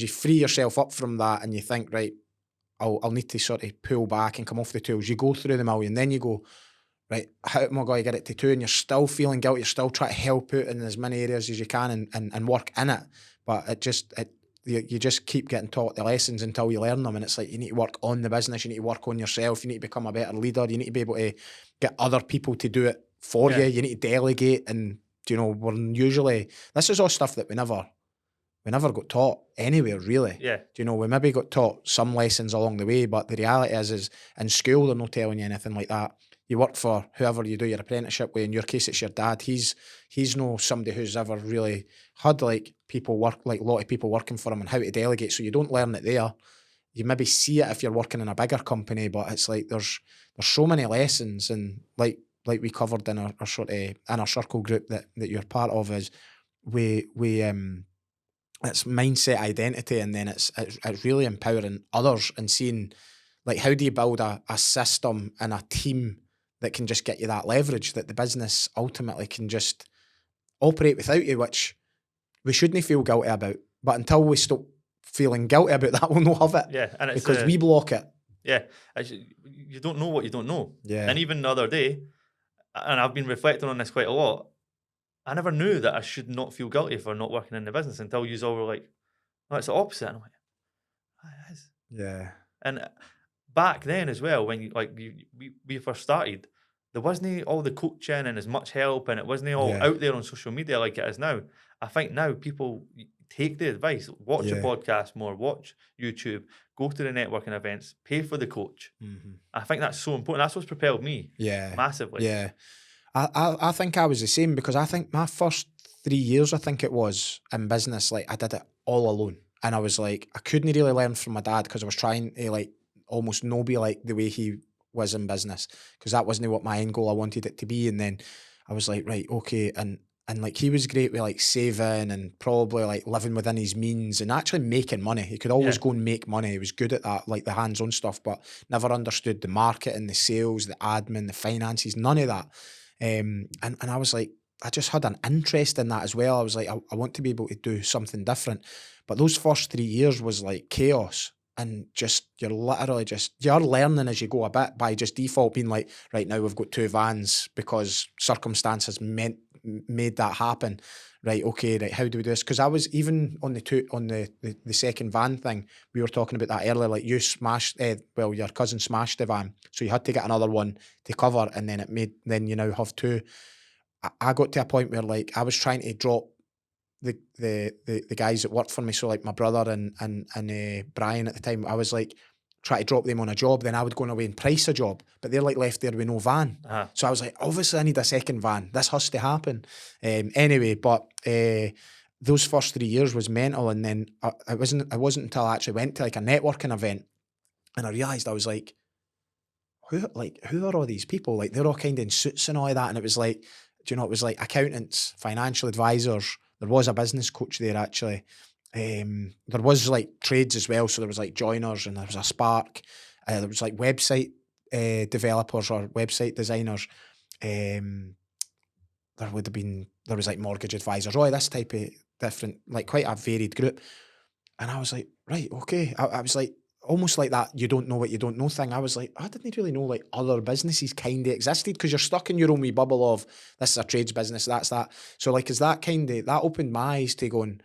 free yourself up from that, and you think, right, I'll need to sort of pull back and come off the tools, you go through the million, then you go, right, how am I going to get it to 2? And you're still feeling guilty. You're still trying to help out in as many areas as you can and work in it. But you just keep getting taught the lessons until you learn them. And it's like, you need to work on the business. You need to work on yourself. You need to become a better leader. You need to be able to get other people to do it for you. You need to delegate. And, we're usually, this is all stuff that we never got taught anywhere, really. Yeah. We maybe got taught some lessons along the way, but the reality is in school, they're not telling you anything like that. You work for whoever you do your apprenticeship with. In your case, it's your dad. He's no somebody who's ever really had like a lot of people working for him and how to delegate. So you don't learn it there. You maybe see it if you're working in a bigger company, but it's like there's so many lessons, and like we covered in our sort of inner circle group that you're part of, is it's mindset, identity, and then it's really empowering others and seeing like, how do you build a system and a team that can just get you that leverage that the business ultimately can just operate without you, which we shouldn't feel guilty about. But until we stop feeling guilty about that, we'll not have it. Yeah, and it's because we block it. Yeah, you don't know what you don't know. Yeah. And even the other day, and I've been reflecting on this quite a lot, I never knew that I should not feel guilty for not working in the business until you all were like, "No, it's the opposite." And I'm like, "Oh, it is." Yeah. And back then as well, when we first started, there wasn't all the coaching and as much help, and it wasn't all out there on social media like it is now. I think now people take the advice, watch a podcast more, watch YouTube, go to the networking events, pay for the coach. Mm-hmm. I think that's so important. That's what's propelled me massively. Yeah. I think I was the same, because I think my first 3 years, I think it was, in business, like I did it all alone. And I was like, I couldn't really learn from my dad because I was trying to like almost no be like the way he was in business, because that wasn't what my end goal I wanted it to be. And then I was like, right, okay. And like he was great with like saving and probably like living within his means and actually making money. He could always go and make money. He was good at that, like the hands-on stuff, but never understood the marketing, the sales, the admin, the finances, none of that. And I was like, I just had an interest in that as well. I was like, I want to be able to do something different. But those first 3 years was like chaos. And just, you're learning as you go a bit by just default being like, right now we've got 2 vans because circumstances made that happen. Right, okay, right, how do we do this? Because I was even on the second van thing, we were talking about that earlier, like you smashed, your cousin smashed the van, so you had to get another one to cover, and then you now have 2. I got to a point where like I was trying to drop the guys that worked for me, so like my brother and Brian at the time, I was like try to drop them on a job, then I would go away and price a job, but they're like left there with no van. So I was like, obviously I need a second van, this has to happen. Anyway, but those first 3 years was mental. And then it wasn't until I actually went to like a networking event and I realised, I was like, who are all these people? Like they're all kind of in suits and all of that. And it was like, it was like accountants, financial advisors. There was a business coach there actually. There was like trades as well, so there was like joiners and there was a spark. There was like website developers or website designers. There was like mortgage advisors, all this type of different, like quite a varied group. And I was like, right, okay. I was like, almost like that you don't know what you don't know thing. I was like, I didn't really know like other businesses kind of existed, because you're stuck in your own wee bubble of this is a trades business, that's that. So like, is that opened my eyes to going,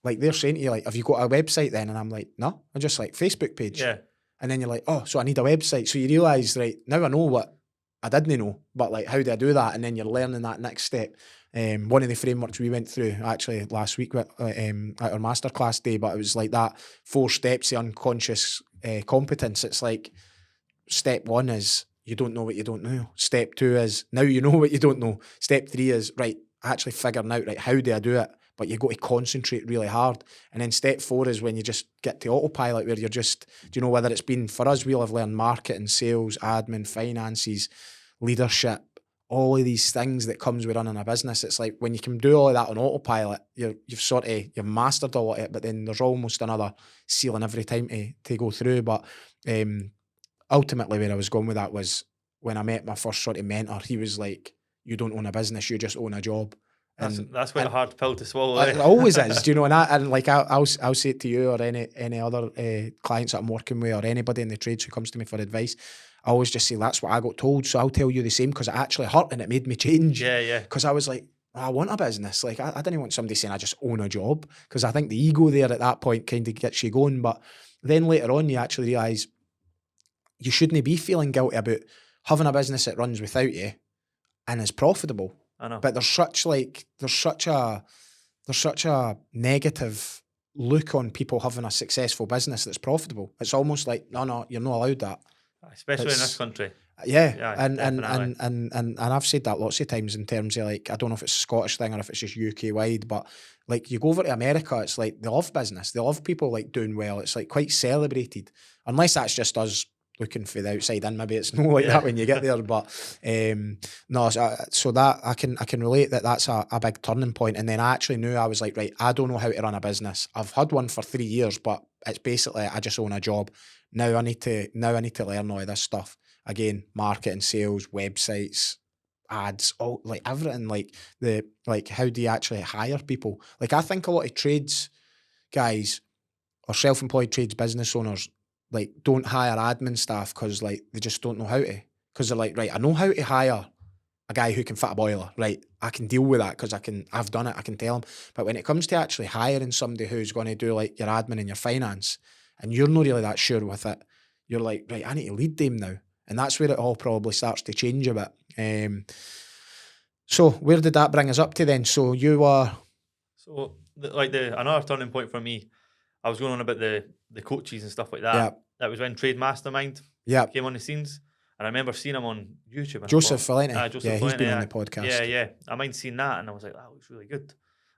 like they're saying to you, like, have you got a website then? And I'm like, no, I'm just like Facebook page. Yeah. And then you're like, oh, so I need a website. So you realise, right, now I know what I didn't know, but like, how do I do that? And then you're learning that next step. One of the frameworks we went through actually last week at our masterclass day, but it was like that 4 steps of unconscious competence. It's like, step 1 is you don't know what you don't know. Step 2 is now you know what you don't know. Step 3 is, right, actually figuring out, right, how do I do it? But you got to concentrate really hard. And then step 4 is when you just get to autopilot, where you're just, whether it's been, for us, we'll have learned marketing, sales, admin, finances, leadership, all of these things that comes with running a business. It's like when you can do all of that on autopilot, you've mastered all of it, but then there's almost another ceiling every time to go through. But ultimately where I was going with that was when I met my first sort of mentor, he was like, you don't own a business, you just own a job. That's quite a hard pill to swallow. It always is, and like I'll say it to you or any other clients that I'm working with or anybody in the trades who comes to me for advice. I always just say, that's what I got told, so I'll tell you the same, because it actually hurt and it made me change. Yeah. Because I was like, I want a business. Like, I didn't want somebody saying I just own a job, because I think the ego there at that point kind of gets you going. But then later on, you actually realise you shouldn't be feeling guilty about having a business that runs without you and is profitable. I know. But there's such a negative look on people having a successful business that's profitable. It's almost like, no, you're not allowed that. Especially in this country. Yeah, and definitely. I've said that lots of times in terms of, like, I don't know if it's a Scottish thing or if it's just UK wide, but like, you go over to America, it's like they love business, they love people like doing well. It's like quite celebrated, unless that's just us looking for the outside in. Maybe it's not like that when you get there, but no. So that I can relate that that's a big turning point. And then I actually knew, I was like, right, I don't know how to run a business. I've had one for 3 years, but it's basically I just own a job. Now I need to learn all of this stuff. Again, marketing, sales, websites, ads, all, like everything, like how do you actually hire people? Like, I think a lot of trades guys or self-employed trades business owners, like, don't hire admin staff because, like, they just don't know how to. Because they're like, right, I know how to hire a guy who can fit a boiler, right? I can deal with that because I've done it, I can tell him. But when it comes to actually hiring somebody who's going to do like your admin and your finance, and you're not really that sure with it, you're like, right, I need to lead them now. And that's where it all probably starts to change a bit. So where did that bring us up to then? So you were... So another turning point for me, I was going on about the coaches and stuff like that. Yeah. That was when Trade Mastermind came on the scenes. And I remember seeing him on YouTube. And Joseph Valenti. Joseph He's been Valenti, on the podcast. Yeah. I mind seeing that, and I was like, that looks really good.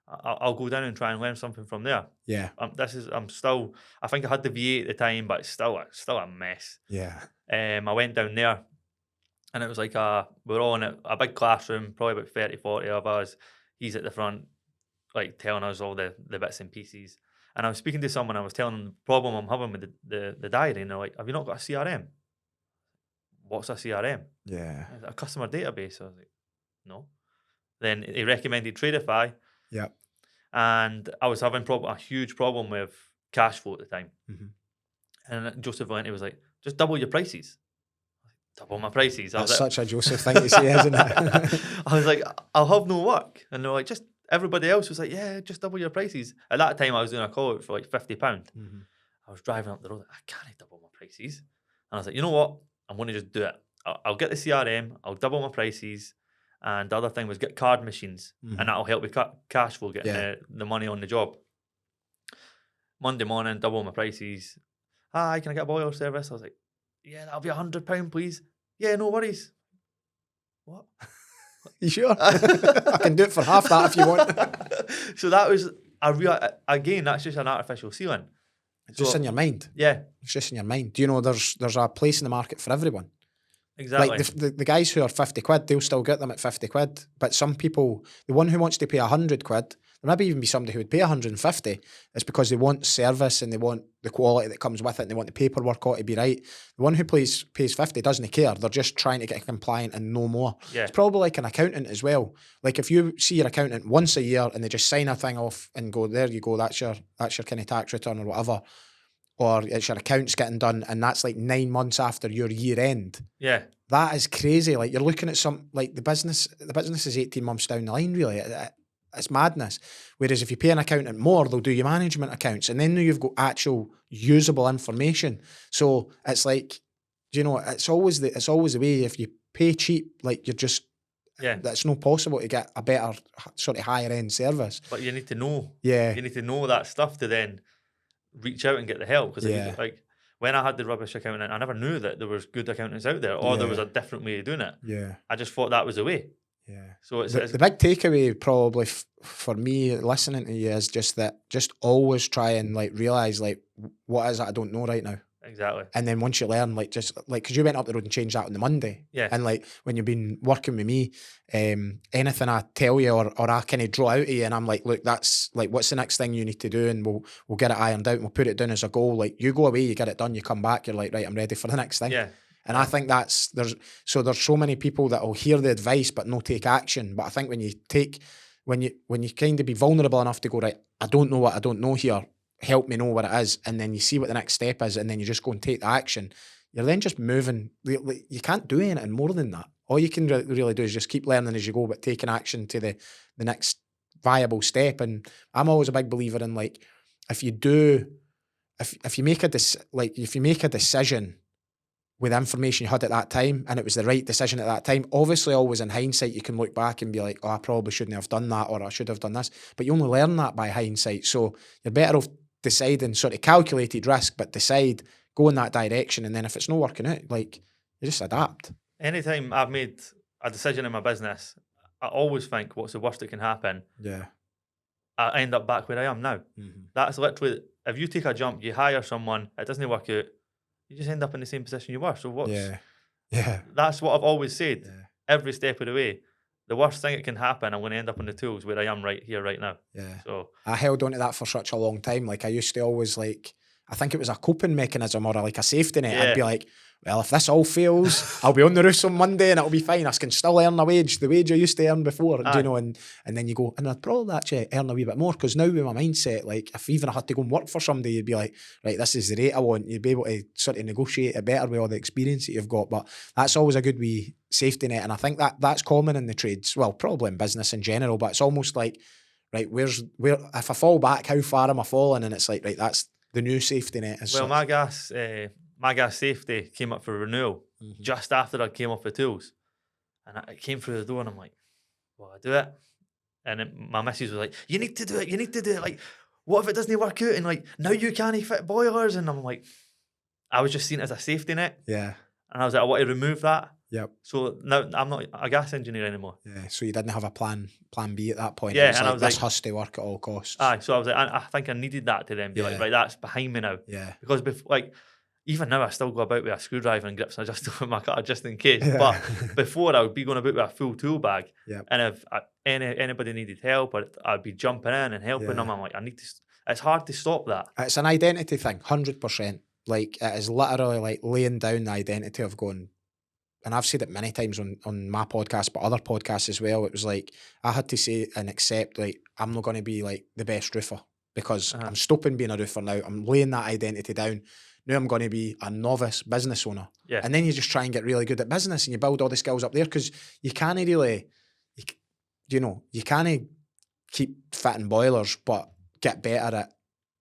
I'll go down and try and learn something from there. Yeah. I think I had the V8 at the time, but it's still a mess. Yeah. I went down there, and it was like we were all in a big classroom, probably about 30, 40 of us. He's at the front, like, telling us all the bits and pieces. And I was speaking to someone, I was telling them the problem I'm having with the diary, and they're like, have you not got a CRM? What's a CRM? Yeah. A customer database. I was like, no. Then he recommended Tradeify. Yeah. And I was having a huge problem with cash flow at the time. Mm-hmm. And Joseph Valenti was like, just double your prices. Double my prices. That's such a Joseph thing to say, isn't it? I was like, I'll have no work. And they're like, just everybody else was like, yeah, just double your prices. At that time, I was doing a call out for like £50. Mm-hmm. I was driving up the road, I can't double my prices. And I was like, you know what? I'm going to just do it. I'll get the CRM, I'll double my prices. And the other thing was get card machines, and that'll help with cash flow, getting the money on the job. Monday morning, double my prices. Hi, can I get a boiler service? I was like, yeah, that'll be £100, please. Yeah, no worries. What? You sure? I can do it for half that if you want. So that was again, that's just an artificial ceiling. It's just in your mind. Yeah. It's just in your mind. Do you know there's a place in the market for everyone? Exactly. Like the guys who are 50 quid, they'll still get them at 50 quid. But some people, the one who wants to pay 100 quid, there maybe even be somebody who would pay 150. It's because they want service and they want the quality that comes with it and they want the paperwork ought to be right. The one who pays 50 doesn't care. They're just trying to get compliant and no more. Yeah. It's probably like an accountant as well. Like if you see your accountant once a year and they just sign a thing off and go, there you go, that's your kind of tax return or whatever. Or it's your accounts getting done and that's like 9 months after your year end. Yeah. That is crazy. Like you're looking at the business is 18 months down the line, really. It's madness. Whereas if you pay an accountant more, they'll do your management accounts and then you've got actual usable information. So it's like, you know, it's always the way. If you pay cheap, like you're just, that's not possible to get a better sort of higher end service. But you need to know. Yeah. You need to know that stuff to then reach out and get the help. Because like when I had the rubbish accountant, I never knew that there was good accountants out there or there was a different way of doing it. Yeah. I just thought that was the way. Yeah. So it's the big takeaway probably for me listening to you is just always try and like realize like what is it I don't know right now. Exactly. And then once you learn, like just like because you went up the road and changed that on the Monday. Yeah. And like when you've been working with me, anything I tell you or I kind of draw out of you and I'm like, look, that's like what's the next thing you need to do and we'll get it ironed out and we'll put it down as a goal. Like you go away, you get it done, you come back, you're like, right, I'm ready for the next thing. Yeah. And I think there's so many people that will hear the advice but no take action. But I think when you kind of be vulnerable enough to go, right, I don't know what I don't know here, help me know what it is, and then you see what the next step is and then you just go and take the action, you're then just moving. You can't do anything more than that. All you can really do is just keep learning as you go, but taking action to the next viable step. And I'm always a big believer in, like, if you make a decision with information you had at that time, and it was the right decision at that time, obviously always in hindsight you can look back and be like, oh, I probably shouldn't have done that, or I should have done this, but you only learn that by hindsight. So you're better off deciding, sort of calculated risk, but decide, go in that direction, and then if it's not working out, like, you just adapt. Anytime I've made a decision in my business, I always think, what's the worst that can happen? Yeah. I end up back where I am now. That's literally, if you take a jump, you hire someone, it doesn't work out, you just end up in the same position you were. So what's... Yeah. That's what I've always said. Yeah. Every step of the way. The worst thing that can happen, I'm going to end up on the tools where I am right here, right now. Yeah. So I held on to that for such a long time. Like, I used to always, like, I think it was a coping mechanism or like a safety net. I'd be like, well, if this all fails, I'll be on the roofs on Monday and it'll be fine. I can still earn the wage I used to earn before, you know, and then you go, and I'd probably actually earn a wee bit more, because now with my mindset, like, if even I had to go and work for somebody, you'd be like, right, this is the rate I want. You'd be able to sort of negotiate it better with all the experience that you've got. But that's always a good wee safety net. And I think that's common in the trades, well, probably in business in general, but it's almost like, right, where if I fall back, how far am I falling? And it's like, right, that's the new safety net. Well, my gas safety came up for renewal just after I came off the tools, and I came through the door, and I'm like, well, I do it, and then my missus was like, you need to do it, like, what if it doesn't work out, and like, now you can't fit boilers? And I'm like, I was just seen as a safety net, and I was like, I want to remove that. So now I'm not a gas engineer anymore. So you didn't have a plan B at that point. Yeah, and like, I was like, this has to work at all costs. So I was like, I think I needed that to then be like, right, that's behind me now. Because like, even now I still go about with a screwdriver and grips and adjust with my cutter just in case. But before, I would be going about with a full tool bag. And if anybody needed help, I'd be jumping in and helping them. I'm like, it's hard to stop that. It's an identity thing, 100%. Like, it is literally like laying down the identity of going, and I've said it many times on my podcast, but other podcasts as well. It was like, I had to say and accept, like, I'm not going to be like the best roofer, because I'm stopping being a roofer now. I'm laying that identity down. Now I'm going to be a novice business owner. And then you just try and get really good at business, and you build all the skills up there, because you can't really, you can't keep fitting boilers, but get better at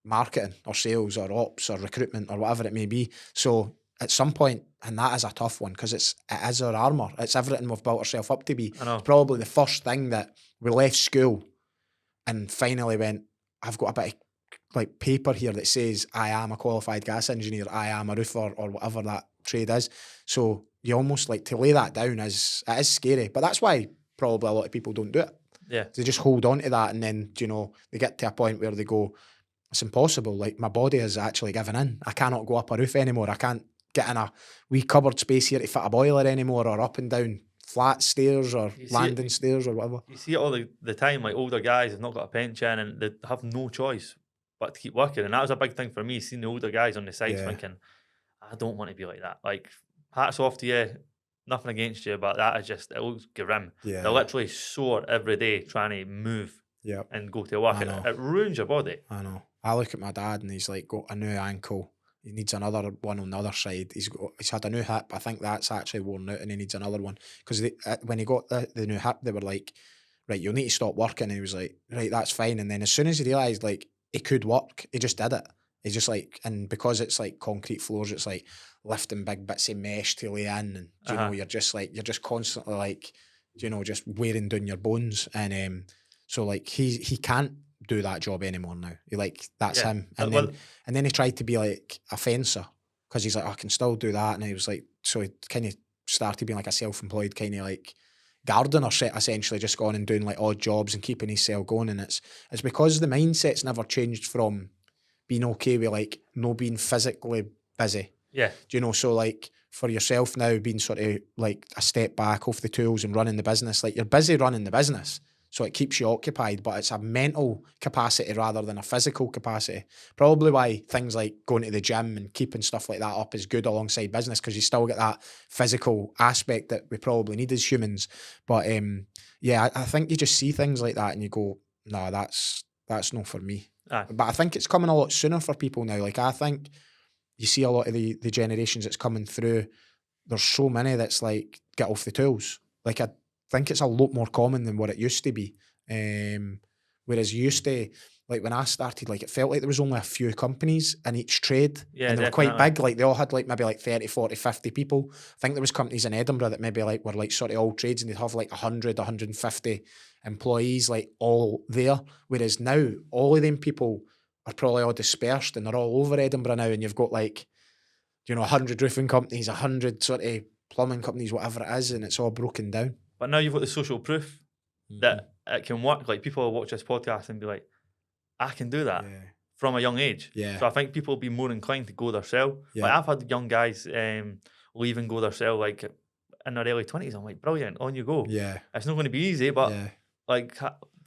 marketing or sales or ops or recruitment or whatever it may be. So at some point, and that is a tough one, because it is our armour. It's everything we've built ourselves up to be. It's probably the first thing that we left school and finally went, I've got a bit of like paper here that says I am a qualified gas engineer, I am a roofer, or whatever that trade is. So you almost like to lay that down it is scary. But that's why probably a lot of people don't do it. They just hold on to that, and then, they get to a point where they go, it's impossible. Like, my body has actually given in. I cannot go up a roof anymore. I can't get in a wee cupboard space here to fit a boiler anymore, or up and down flat stairs or landing stairs or whatever. You see it all the time, like older guys have not got a pension and they have no choice but to keep working. And that was a big thing for me, seeing the older guys on the sides thinking, I don't want to be like that. Like, hats off to you, nothing against you, but that is just, it looks grim. They're literally sore every day trying to move and go to work. It ruins your body. I know. I look at my dad and he's like got a new ankle. He needs another one on the other side. He's had a new hip. I think that's actually worn out, and he needs another one. Because when he got the new hip, they were like, right, you'll need to stop working. And he was like, right, that's fine. And then as soon as he realised, like, he could work, he just did it. He just like, and because it's like concrete floors, it's like lifting big bits of mesh to lay in. And, you're just constantly like, just wearing down your bones. And so like, he can't do that job anymore now. That's him. And then he tried to be like a fencer, because he's like, I can still do that. And he was like, so he kind of started being like a self-employed kind of like gardener, essentially, just going and doing like odd jobs and keeping his cell going. And it's because the mindset's never changed from being okay with like no being physically busy. So like for yourself now, being sort of like a step back off the tools and running the business, like you're busy running the business, so it keeps you occupied, but it's a mental capacity rather than a physical capacity. Probably why things like going to the gym and keeping stuff like that up is good alongside business, because you still get that physical aspect that we probably need as humans. But I think you just see things like that and you go, no, that's not for me. But I think it's coming a lot sooner for people now. Like, I think you see a lot of the generations that's coming through, there's so many that's like, get off the tools. Like, I think it's a lot more common than what it used to be. Whereas you used to, like when I started, like it felt like there was only a few companies in each trade, Yeah, and they were quite definitely. big. Like they all had like maybe like 30, 40, 50 people. I think there was companies in Edinburgh that maybe like were like sort of all trades, and they'd have like 100, 150 employees like all there. Whereas now all of them people are probably all dispersed and they're all over Edinburgh now, and you've got like, 100 roofing companies, 100 sort of plumbing companies, whatever it is, and it's all broken down. But now you've got the social proof that it can work. Like people will watch this podcast and be like, I can do that from a young age. Yeah. So I think people will be more inclined to go themselves. Yeah. Like I've had young guys leave and go themselves like in their early 20s. I'm like, brilliant, on you go. Yeah. It's not going to be easy, but like,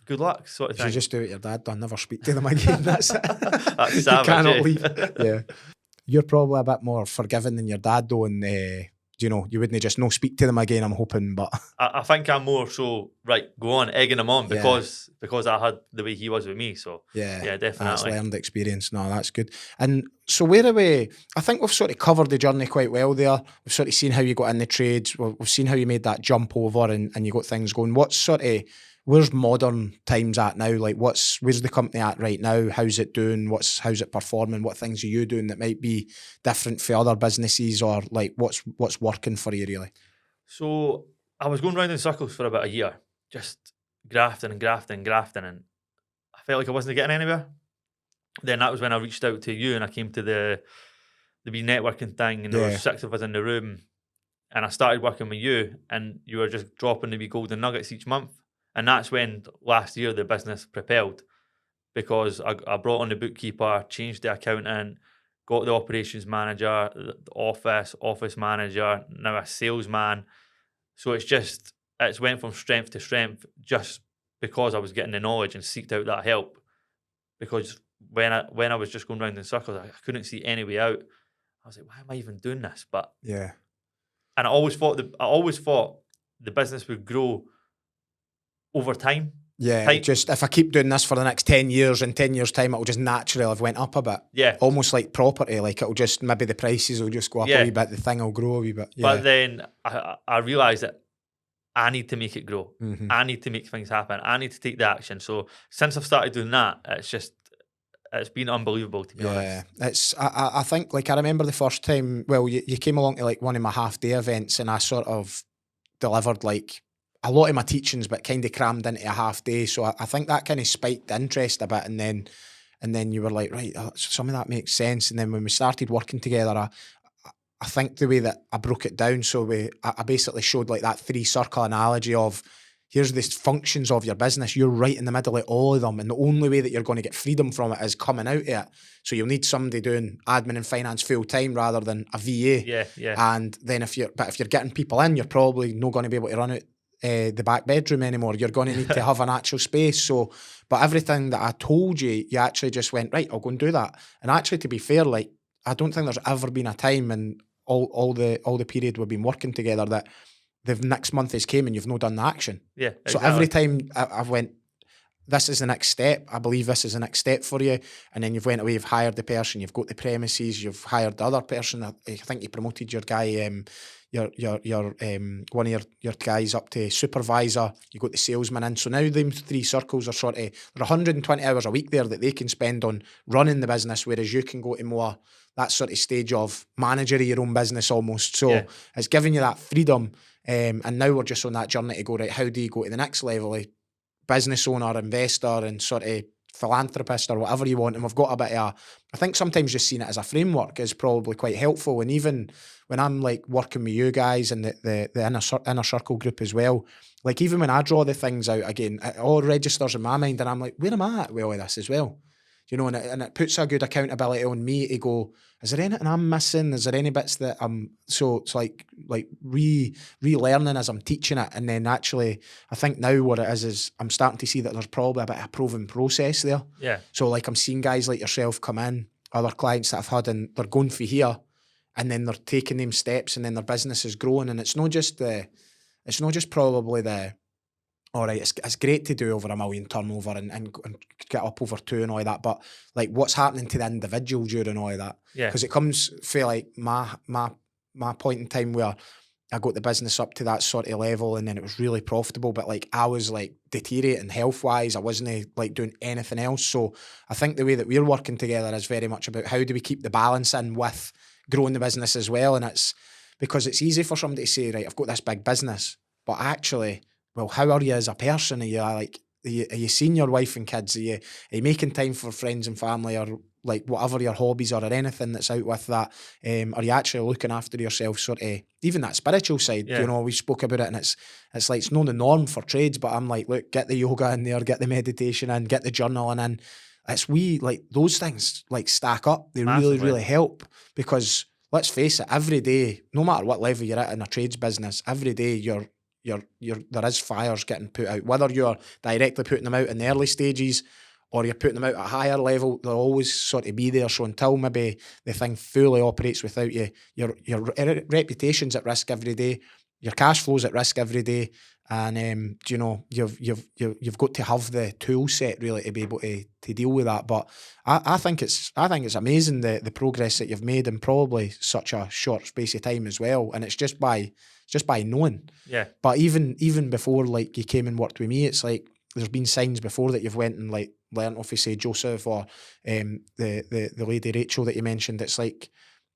good luck, sort of thing. You just do what your dad done, never speak to them again. That's it. That's savage, you cannot leave. Yeah. You're probably a bit more forgiving than your dad, though, and you wouldn't just no speak to them again, I'm hoping, but I think I'm more so, right, go on, egging him on because I had the way he was with me. So yeah, definitely. That's learned experience. No, that's good. And so where are we? I think we've sort of covered the journey quite well there. We've sort of seen how you got in the trades. We've seen how you made that jump over and you got things going. Where's modern times at now? Like where's the company at right now? How's it doing? How's it performing? What things are you doing that might be different for other businesses, or like what's working for you really? So I was going round in circles for about a year, just grafting, and I felt like I wasn't getting anywhere. Then that was when I reached out to you and I came to the wee networking thing, and there were 6 of us in the room, and I started working with you, and you were just dropping the wee golden nuggets each month. And that's when last year the business propelled, because I brought on the bookkeeper, changed the accountant, got the operations manager, the office manager, now a salesman. So it's went from strength to strength just because I was getting the knowledge and seeked out that help. Because when I was just going round in circles, I couldn't see any way out. I was like, why am I even doing this? But yeah, and I always thought the business would grow over time. Yeah, just if I keep doing this for the next 10 years, in 10 years' time, it'll just naturally have went up a bit. Yeah. Almost like property, like it'll just, maybe the prices will just go up a wee bit, the thing will grow a wee bit. Yeah. But then I realised that I need to make it grow. Mm-hmm. I need to make things happen. I need to take the action. So since I've started doing that, it's been unbelievable, to be honest. I think, like, I remember the first time, well, you came along to like one of my half-day events, and I sort of delivered like a lot of my teachings, but kind of crammed into a half day. So I think that kind of spiked the interest a bit. And then you were like, right, some of that makes sense. And then when we started working together, I think the way that I broke it down, so I basically showed like that 3-circle analogy of, here's the functions of your business. You're right in the middle of all of them. And the only way that you're going to get freedom from it is coming out of it. So you'll need somebody doing admin and finance full time rather than a VA. Yeah. And then if you're getting people in, you're probably not going to be able to run it the back bedroom anymore. You're going to need to have an actual space. So, but everything that I told you, you actually just went, right, I'll go and do that. And actually, to be fair, like, I don't think there's ever been a time in all the period we've been working together that the next month has came and you've not done the action. Yeah. Exactly. So every time I've went, this is the next step. I believe this is the next step for you. And then you've went away, you've hired the person, you've got the premises, you've hired the other person. I think you promoted your guy, one of your guys up to supervisor. You got the salesman in. So now them 3 circles are sort of, there are 120 hours a week there that they can spend on running the business, whereas you can go to more that sort of stage of manager of your own business almost. So it's giving you that freedom. And now we're just on that journey to go, right, how do you go to the next level of business owner, investor, and sort of philanthropist, or whatever you want. And we've got a bit of I think sometimes just seeing it as a framework is probably quite helpful. And even when I'm like working with you guys and the inner circle group as well, like even when I draw the things out again, it all registers in my mind, and I'm like, where am I at with all of this as well? You know, and it puts a good accountability on me to go, is there anything I'm missing? Is there any bits that so it's like relearning as I'm teaching it. And then actually, I think now what it is I'm starting to see that there's probably a bit of a proven process there. Yeah. So like I'm seeing guys like yourself come in, other clients that I've had, and they're going for here, and then they're taking them steps, and then their business is growing. And it's not just probably the all right, it's great to do over $1 million turnover and get up over 2 and all of that, but like what's happening to the individual during all of that? Yeah. Because it comes for like my point in time where I got the business up to that sort of level and then it was really profitable, but like I was like deteriorating health wise. I wasn't like doing anything else. So I think the way that we're working together is very much about how do we keep the balance in with growing the business as well. And it's because it's easy for somebody to say, right, I've got this big business, but actually, well, how are you as a person? Are you like, are you seeing your wife and kids? Are you making time for friends and family or like whatever your hobbies are or anything that's out with that? Are you actually looking after yourself, sort of, even that spiritual side? Yeah. You know, we spoke about it and it's like, it's not the norm for trades, but I'm like, look, get the yoga in there, get the meditation in, get the journaling in. It's like those things like stack up. They Massively. really help because let's face it, every day, no matter what level you're at in a trades business, every day there is fires getting put out, whether you're directly putting them out in the early stages or you're putting them out at a higher level, they'll always sort of be there. So until maybe the thing fully operates without you, your reputation's at risk every day, your cash flow's at risk every day, and you know, you've got to have the tool set really to be able to deal with that. But I think it's amazing the progress that you've made in probably such a short space of time as well, and it's just by knowing. Yeah. But even before like you came and worked with me, it's like there's been signs before that you've went and like learnt off, say, Joseph or the lady Rachel that you mentioned. It's like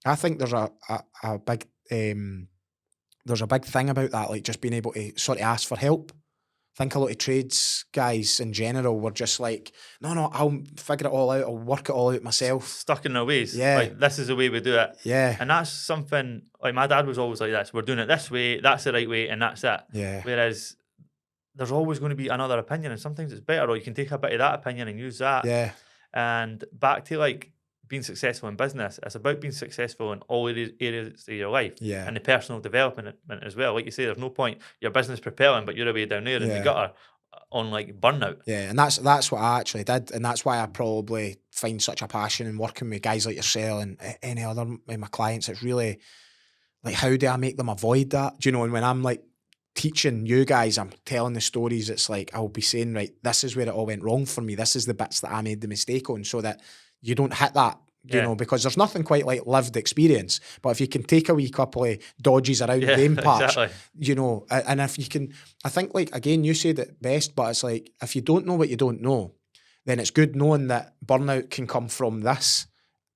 I think there's a big there's a big thing about that, like just being able to sort of ask for help. I think a lot of trades guys in general were just like, no, I'll figure it all out, I'll work it all out myself. Stuck in their ways. Yeah. Like, this is the way we do it. Yeah. And that's something, like my dad was always like this. We're doing it this way, that's the right way, and that's it. Yeah. Whereas there's always going to be another opinion, and sometimes it's better, or you can take a bit of that opinion and use that. Yeah. And back to like being successful in business, it's about being successful in all areas of your life. Yeah. And the personal development as well. Like you say, there's no point your business propelling, but you're away down there in the gutter on like burnout. Yeah, and that's what I actually did, and that's why I probably find such a passion in working with guys like yourself and any other of my clients. It's really like, how do I make them avoid that? Do you know? And when I'm like teaching you guys, I'm telling the stories, it's like I'll be saying, right, this is where it all went wrong for me. This is the bits that I made the mistake on, so that you don't hit that. You know, because there's nothing quite like lived experience. But if you can take a wee couple of dodges around the game patch, you know, and if you can, I think, like, again, you said it best, but it's like, if you don't know what you don't know, then it's good knowing that burnout can come from this.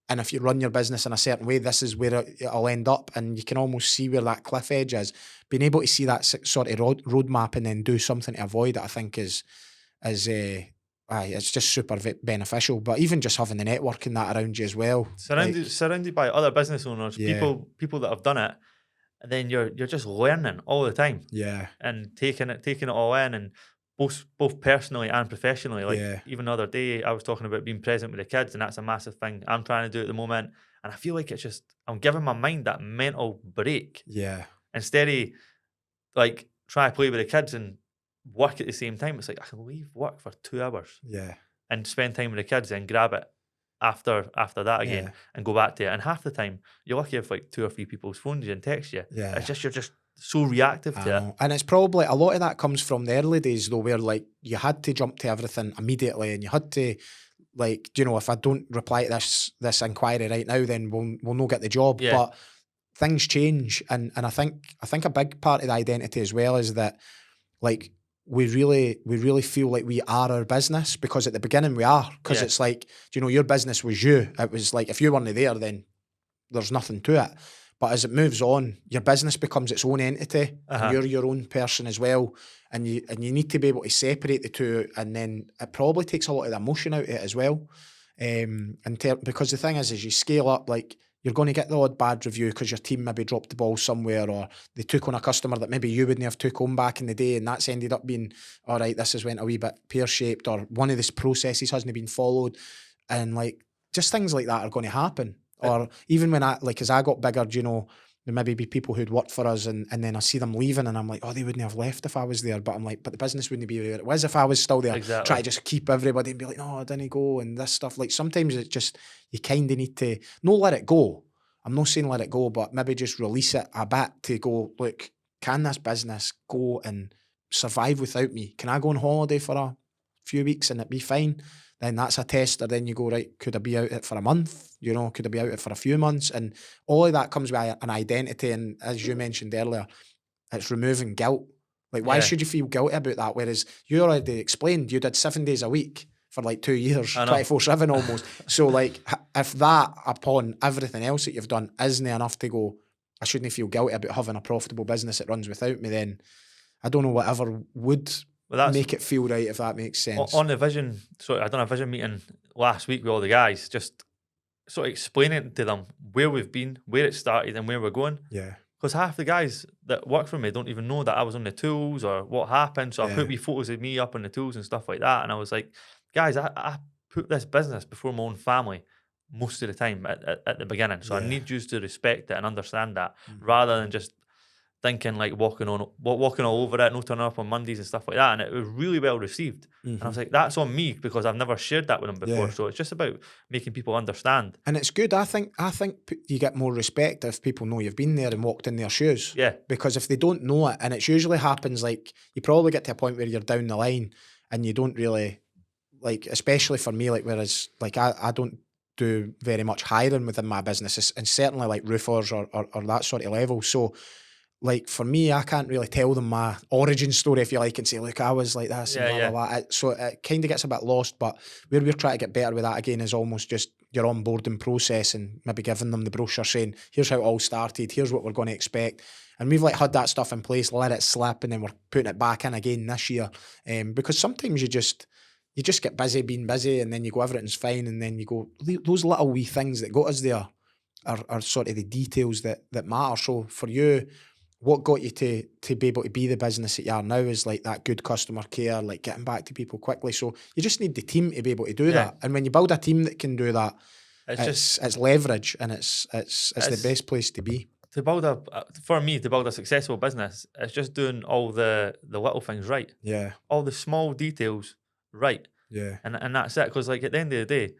And if you run your business in a certain way, this is where it'll end up. And you can almost see where that cliff edge is. Being able to see that sort of roadmap and then do something to avoid it, I think is it's just super beneficial. But even just having the networking that around you as well, surrounded by other business owners, people that have done it, and then you're just learning all the time. Yeah, and taking it all in, and both personally and professionally. Like even the other day, I was talking about being present with the kids, and that's a massive thing I'm trying to do at the moment. And I feel like it's just I'm giving my mind that mental break. Yeah, instead of like try to play with the kids and work at the same time. It's like I can leave work for 2 hours, and spend time with the kids, and grab it after that again, and go back to it. And half the time, you're lucky if like 2 or 3 people's phones you and text you. It's just you're just so reactive to it. And it's probably a lot of that comes from the early days though, where like you had to jump to everything immediately, and you had to like, you know, if I don't reply to this inquiry right now, then we'll not get the job. But things change, and I think a big part of the identity as well is that like we really feel like we are our business, because at the beginning we are, because it's like, you know, your business was you. It was like, if you weren't there, then there's nothing to it. But as it moves on, your business becomes its own entity, and you're your own person as well. And you need to be able to separate the two, and then it probably takes a lot of the emotion out of it as well. Because the thing is you scale up, like you're going to get the odd bad review because your team maybe dropped the ball somewhere, or they took on a customer that maybe you wouldn't have took on back in the day, and that's ended up being, all right, this has went a wee bit pear-shaped, or one of these processes hasn't been followed, and like just things like that are going to happen. Or even when as I got bigger, you know, there maybe be people who'd worked for us, and then I see them leaving, and I'm like, oh, they wouldn't have left if I was there. But I'm like, but the business wouldn't be where it was if I was still there. Exactly. Try to just keep everybody and be like, no, I didn't go, and this stuff. Like sometimes it's just, you kind of need to not let it go. I'm not saying let it go, but maybe just release it a bit to go, look, can this business go and survive without me? Can I go on holiday for a few weeks and it be fine? Then that's a test. Or then you go, right, could I be out it for a month? You know, could I be out it for a few months? And all of that comes with an identity. And as you mentioned earlier, it's removing guilt. Like, why should you feel guilty about that? Whereas you already explained you did 7 days a week for like 2 years, 24/7 almost. So like, if that upon everything else that you've done isn't enough to go, I shouldn't feel guilty about having a profitable business that runs without me, then I don't know whatever would make it feel right, if that makes sense. On the vision, I done a vision meeting last week with all the guys, just sort of explaining to them where we've been, where it started and where we're going. Yeah. Because half the guys that work for me don't even know that I was on the tools or what happened. So I put wee photos of me up on the tools and stuff like that. And I was like, guys, I put this business before my own family most of the time at the beginning. So I need you to respect it and understand that, rather than just thinking like walking all over it, no turning up on Mondays and stuff like that. And it was really well received. And I was like, that's on me, because I've never shared that with them before. So it's just about making people understand. And it's good. I think you get more respect if people know you've been there and walked in their shoes. Yeah. Because if they don't know it, and it usually happens, like, you probably get to a point where you're down the line and you don't really, like, especially for me, like, whereas like I don't do very much hiring within my business, and certainly like roofers or that sort of level. So like, for me, I can't really tell them my origin story, if you like, and say, look, I was like this and blah, blah, blah. So it kind of gets a bit lost, but where we're trying to get better with that again is almost just your onboarding process, and maybe giving them the brochure saying, here's how it all started, here's what we're going to expect. And we've like had that stuff in place, let it slip, and then we're putting it back in again this year. Because sometimes you just get busy being busy, and then you go, everything's fine, and then you go, those little wee things that got us there are sort of the details that matter. So for you, what got you to be able to be the business that you are now is like that good customer care, like getting back to people quickly. So you just need the team to be able to do that. And when you build a team that can do that, it's leverage, and it's the best place to be. To build a successful business, it's just doing all the little things right. Yeah. All the small details right. Yeah. And that's it. Because like at the end of the day,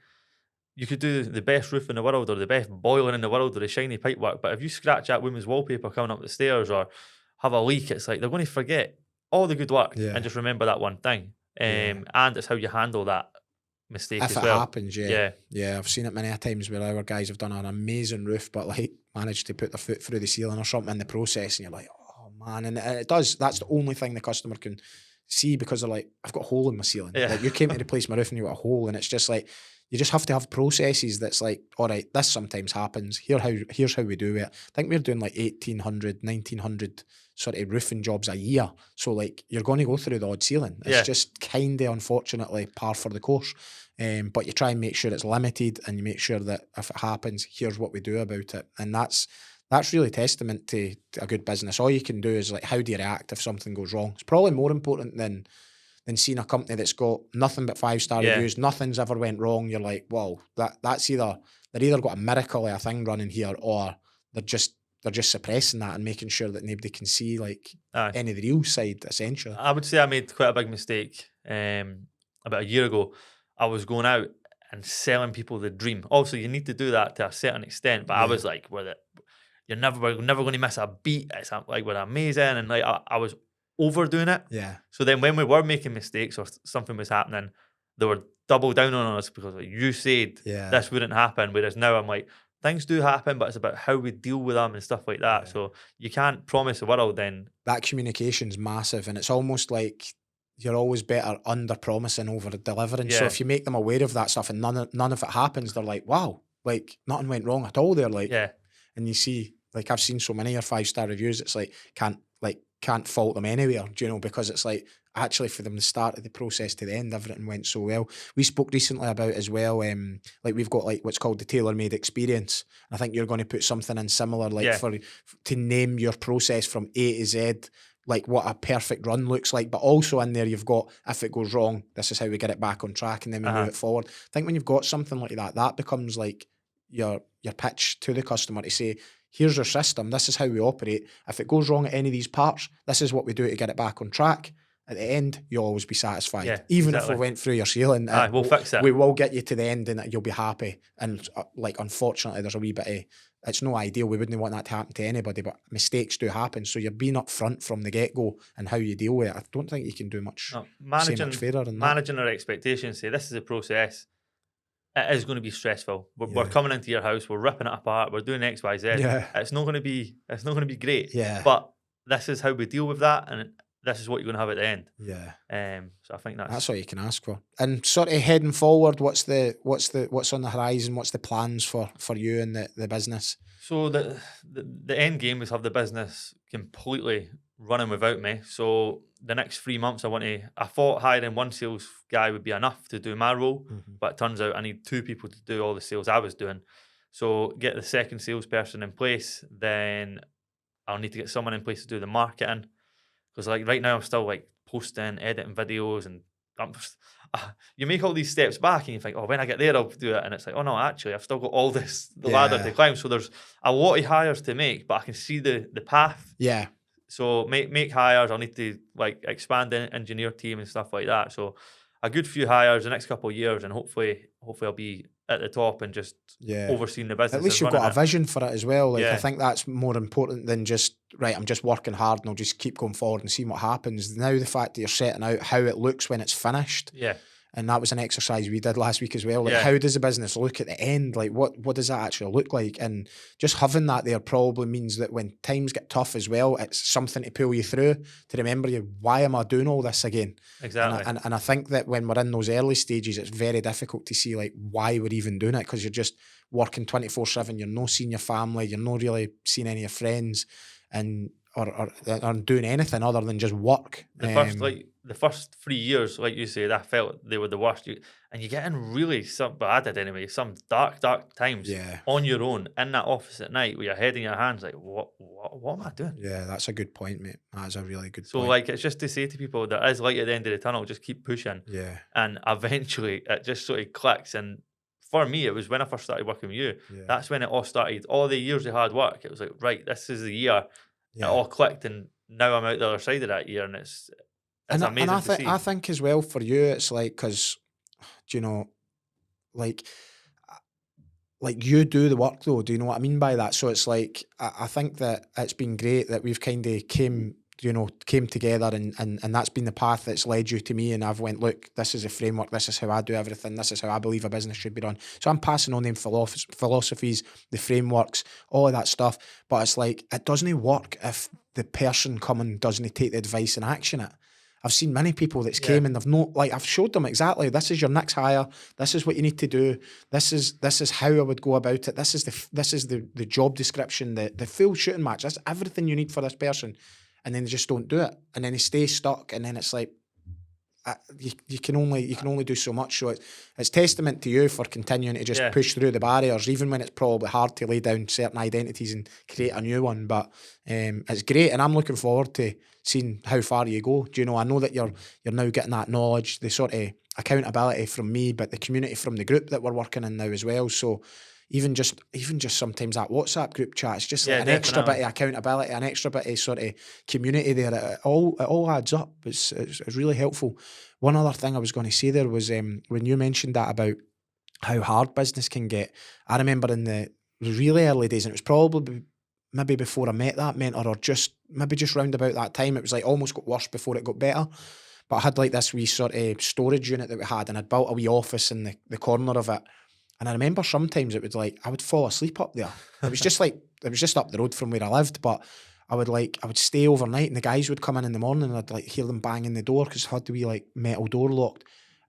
you could do the best roof in the world or the best boiler in the world or the shiny pipework, but if you scratch that woman's wallpaper coming up the stairs or have a leak, it's like they're going to forget all the good work and just remember that one thing. And it's how you handle that mistake if as it well. happens, yeah, I've seen it many times where our guys have done an amazing roof, but like managed to put their foot through the ceiling or something in the process, and you're like, oh man, and it does. That's the only thing the customer can see, because they're like, I've got a hole in my ceiling. Like, you came to replace my roof and you got a hole, and it's just like, you just have to have processes that's like, all right, this sometimes happens. Here's how we do it. I think we're doing like 1,800, 1,900 sort of roofing jobs a year. So like, you're going to go through the odd ceiling. It's just kind of, unfortunately, par for the course. But you try and make sure it's limited, and you make sure that if it happens, here's what we do about it. And that's really testament to a good business. All you can do is like, how do you react if something goes wrong? It's probably more important than seeing a company that's got nothing but 5-star reviews, nothing's ever went wrong. You're like, wow, that's they're either got a miracle of a thing running here, or they're just suppressing that and making sure that nobody can see like any of the real side, essentially. I would say I made quite a big mistake about a year ago. I was going out and selling people the dream. Also, you need to do that to a certain extent, but I was like, we're never going to miss a beat. It's like, we're amazing, and like I was overdoing it. Yeah. So then when we were making mistakes or something was happening, they were double down on us because like, you said this wouldn't happen. Whereas now I'm like, things do happen, but it's about how we deal with them and stuff like that. Yeah. So you can't promise the world then. That communication's massive, and it's almost like you're always better under promising over delivering. Yeah. So if you make them aware of that stuff and none of it happens, they're like, wow, like nothing went wrong at all there. Like, and you see, like I've seen so many of your 5-star reviews, it's like, can't fault them anywhere, do you know, because it's like, actually for them the start of the process to the end, everything went so well. We spoke recently about as well, like we've got like what's called the tailor-made experience. I think you're going to put something in similar, like to name your process from A to Z, like what a perfect run looks like, but also in there you've got, if it goes wrong, this is how we get it back on track, and then we move it forward. I think when you've got something like that, that becomes like your pitch to the customer to say, here's your system, this is how we operate. If it goes wrong at any of these parts, this is what we do to get it back on track. at the end, you'll always be satisfied. Yeah, Even exactly. if we went through your ceiling, We'll fix it. We will get you to the end and you'll be happy. And like, unfortunately, there's a wee bit of, it's no ideal. We wouldn't want that to happen to anybody, but mistakes do happen. So you're being upfront from the get-go and how you deal with it. I don't think you can do much, say much fairer than that. Managing our expectations, say this is a process. It is going to be stressful. We're coming into your house, we're ripping it apart, we're doing X, Y, Z. Yeah. It's not going to be great. Yeah. But this is how we deal with that, and this is what you're going to have at the end. Yeah. So I think that's all you can ask for. And sort of heading forward, what's on the horizon? What's the plans for you and the business? So the end game is have the business completely running without me. So the next 3 months, I thought hiring one sales guy would be enough to do my role, but it turns out I need 2 people to do all the sales I was doing. So get the second salesperson in place, then I'll need to get someone in place to do the marketing. Because like right now I'm still like posting, editing videos, and you make all these steps back and you think, oh, when I get there I'll do it, and it's like, oh no, actually I've still got all the ladder to climb. So there's a lot of hires to make, but I can see the path. Yeah. So make hires. I'll need to like expand the engineer team and stuff like that. So a good few hires the next couple of years, and hopefully I'll be at the top and just overseeing the business. At least you've got a vision for it as well. Like I think that's more important than just, right, I'm just working hard and I'll just keep going forward and seeing what happens. Now the fact that you're setting out how it looks when it's finished. Yeah. And that was an exercise we did last week as well. Like, how does the business look at the end? Like, what does that actually look like? And just having that there probably means that when times get tough as well, it's something to pull you through, to remember you, why am I doing all this again? Exactly. And I think that when we're in those early stages, it's very difficult to see like why we're even doing it, because you're just working 24/7. You're not seeing your family. You're not really seeing any of your friends, and or doing anything other than just work. The first 3 years, like you said, I felt they were the worst. And you get in really but I did anyway, some dark times on your own in that office at night with your head in your hands, like, what am I doing? Yeah, that's a good point, mate. That's a really good point. So like, it's just to say to people, there is light at the end of the tunnel, just keep pushing. Yeah. And eventually it just sort of clicks. And for me, it was when I first started working with you. Yeah. That's when it all started. All the years of hard work, it was like, right, this is the year. It all clicked, and now I'm out the other side of that year, and it's amazing to see. I think as well for you, it's like, because, you know, like you do the work though. Do you know what I mean by that? So it's like, I think that it's been great that we've kind of came together, and that's been the path that's led you to me, and I've went, look, this is a framework, this is how I do everything, this is how I believe a business should be run. So I'm passing on them philosophies, the frameworks, all of that stuff, but it's like, it doesn't work if the person coming doesn't take the advice and action it. I've seen many people that's came and they've not, like, I've showed them exactly, this is your next hire, this is what you need to do, this is how I would go about it, this is the job description, the full shooting match, that's everything you need for this person. And then they just don't do it, and then they stay stuck, and then it's like, you can only do so much. So it's testament to you for continuing to just push through the barriers, even when it's probably hard to lay down certain identities and create a new one. But it's great, and I'm looking forward to seeing how far you go. Do you know? I know that you're now getting that knowledge, the sort of accountability from me, but the community from the group that we're working in now as well. So even just sometimes that WhatsApp group chat, it's just like an extra bit of accountability, an extra bit of sort of community there. It all adds up. It's really helpful. One other thing I was going to say there was when you mentioned that about how hard business can get. I remember in the really early days, and it was probably maybe before I met that mentor, or just round about that time, it was like almost got worse before it got better. But I had like this wee sort of storage unit that we had, and I'd built a wee office in the corner of it. And I remember sometimes it would like, I would fall asleep up there. It was just like, it was just up the road from where I lived, but I would stay overnight, and the guys would come in the morning, and I'd like hear them banging the door, because it had to be like metal door locked.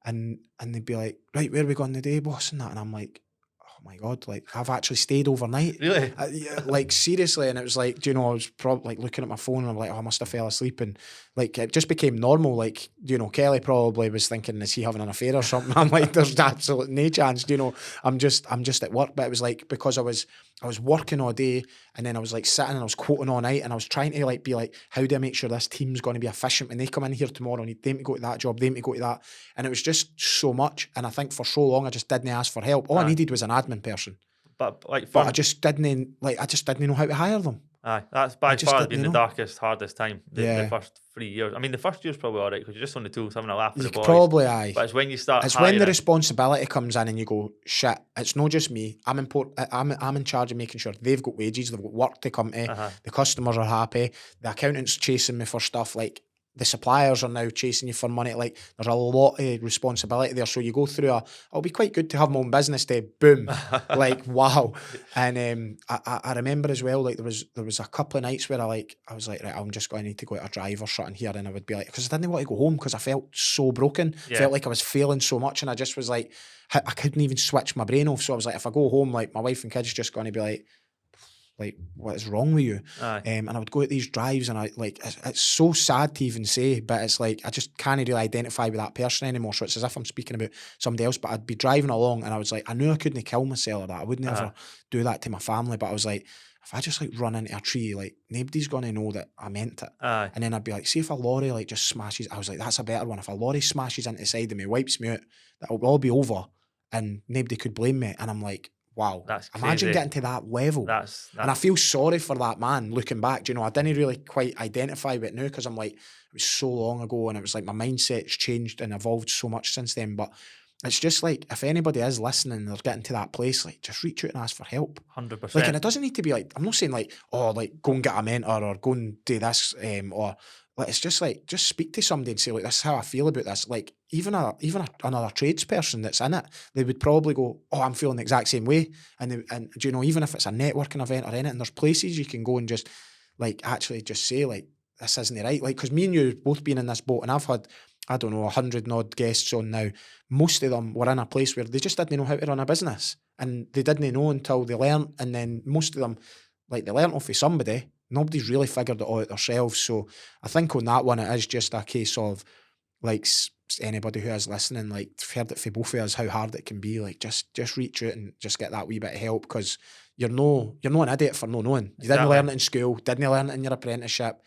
And they'd be like, right, where are we going today, boss? And that. And I'm like, oh my God, like, I've actually stayed overnight. Really? Like, seriously. And it was like, do you know, I was probably like looking at my phone, and I'm like, oh, I must have fell asleep. And like, it just became normal. Like, you know, Kelly probably was thinking, is he having an affair or something? I'm like, there's absolutely no chance. You know, I'm just at work. But it was like, because I was working all day, and then I was like sitting and I was quoting all night, and I was trying to like be like, how do I make sure this team's going to be efficient when they come in here tomorrow? I need them to go to that job, them to go to that. And it was just so much. And I think for so long I just didn't ask for help. All I needed was an admin person. But I just didn't know how to hire them. Aye, that's by just far didn't been the know. darkest, hardest time. The Yeah. first 3 years. I mean, the first year's probably all right because you're just on the tools having a laugh with You the boys. probably aye. But it's when you start It's when the hiring. responsibility comes in and you go, shit, it's not just me. I'm in charge of making sure they've got wages, they've got work to come to, the customers are happy, the accountant's chasing me for stuff, like the suppliers are now chasing you for money. Like there's a lot of responsibility there. So you go through it'll be quite good to have my own business day, boom, like wow. And I remember as well, like there was a couple of nights where I was like, right, I'm just going to need to go to a drive or something here, and I would be like, because I didn't want to go home because I felt so broken, felt like I was failing so much, and I just was like, I couldn't even switch my brain off. So I was like, if I go home, like my wife and kids just going to be like, what is wrong with you? And I would go at these drives, and it's so sad to even say, but it's like I just can't really identify with that person anymore. So it's as if I'm speaking about somebody else. But I'd be driving along, and I was like, I knew I couldn't kill myself or that. I would never do that to my family. But I was like, if I just like run into a tree, like nobody's gonna know that I meant it. And then I'd be like, see if a lorry like just smashes. I was like, that's a better one. If a lorry smashes into the side of me, wipes me out, that'll all be over, and nobody could blame me. And I'm like, wow, imagine getting to that level. And I feel sorry for that man looking back. Do you know, I didn't really quite identify with it now because I'm like, it was so long ago, and it was like my mindset's changed and evolved so much since then. But it's just like, if anybody is listening and they're getting to that place, like just reach out and ask for help. 100%. Like, and it doesn't need to be like, I'm not saying like, oh, like go and get a mentor or go and do this, or like, it's just like, just speak to somebody and say, like, this is how I feel about this. Like even another tradesperson that's in it, they would probably go, oh, I'm feeling the exact same way. And do you know, even if it's a networking event or anything, there's places you can go and just like actually just say like, this isn't right. Like, because me and you both been in this boat, and I've had, I don't know, 100 and odd guests on now. Most of them were in a place where they just didn't know how to run a business, and they didn't know until they learned. And then most of them, like, they learnt off of somebody. Nobody's really figured it all out themselves. So I think on that one, it is just a case of like anybody who is listening, like, I've heard it for both of us how hard it can be. Like, just reach out and just get that wee bit of help, because you're no an idiot for no knowing. You didn't learn it in school, didn't learn it in your apprenticeship,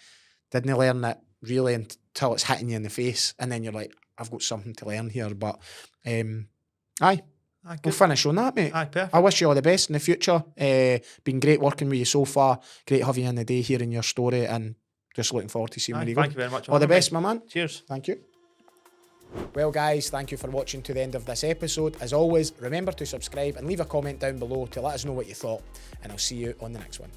didn't learn it really until it's hitting you in the face, and then you're like, I've got something to learn here. But we'll finish on that, mate. Perfect. I wish you all the best in the future. Been great working with you so far. Great having you in the day, hearing your story, and just looking forward to seeing where you go. Thank you very much. All the best, my man. Cheers. Thank you. Well, guys, thank you for watching to the end of this episode. As always, remember to subscribe and leave a comment down below to let us know what you thought, and I'll see you on the next one.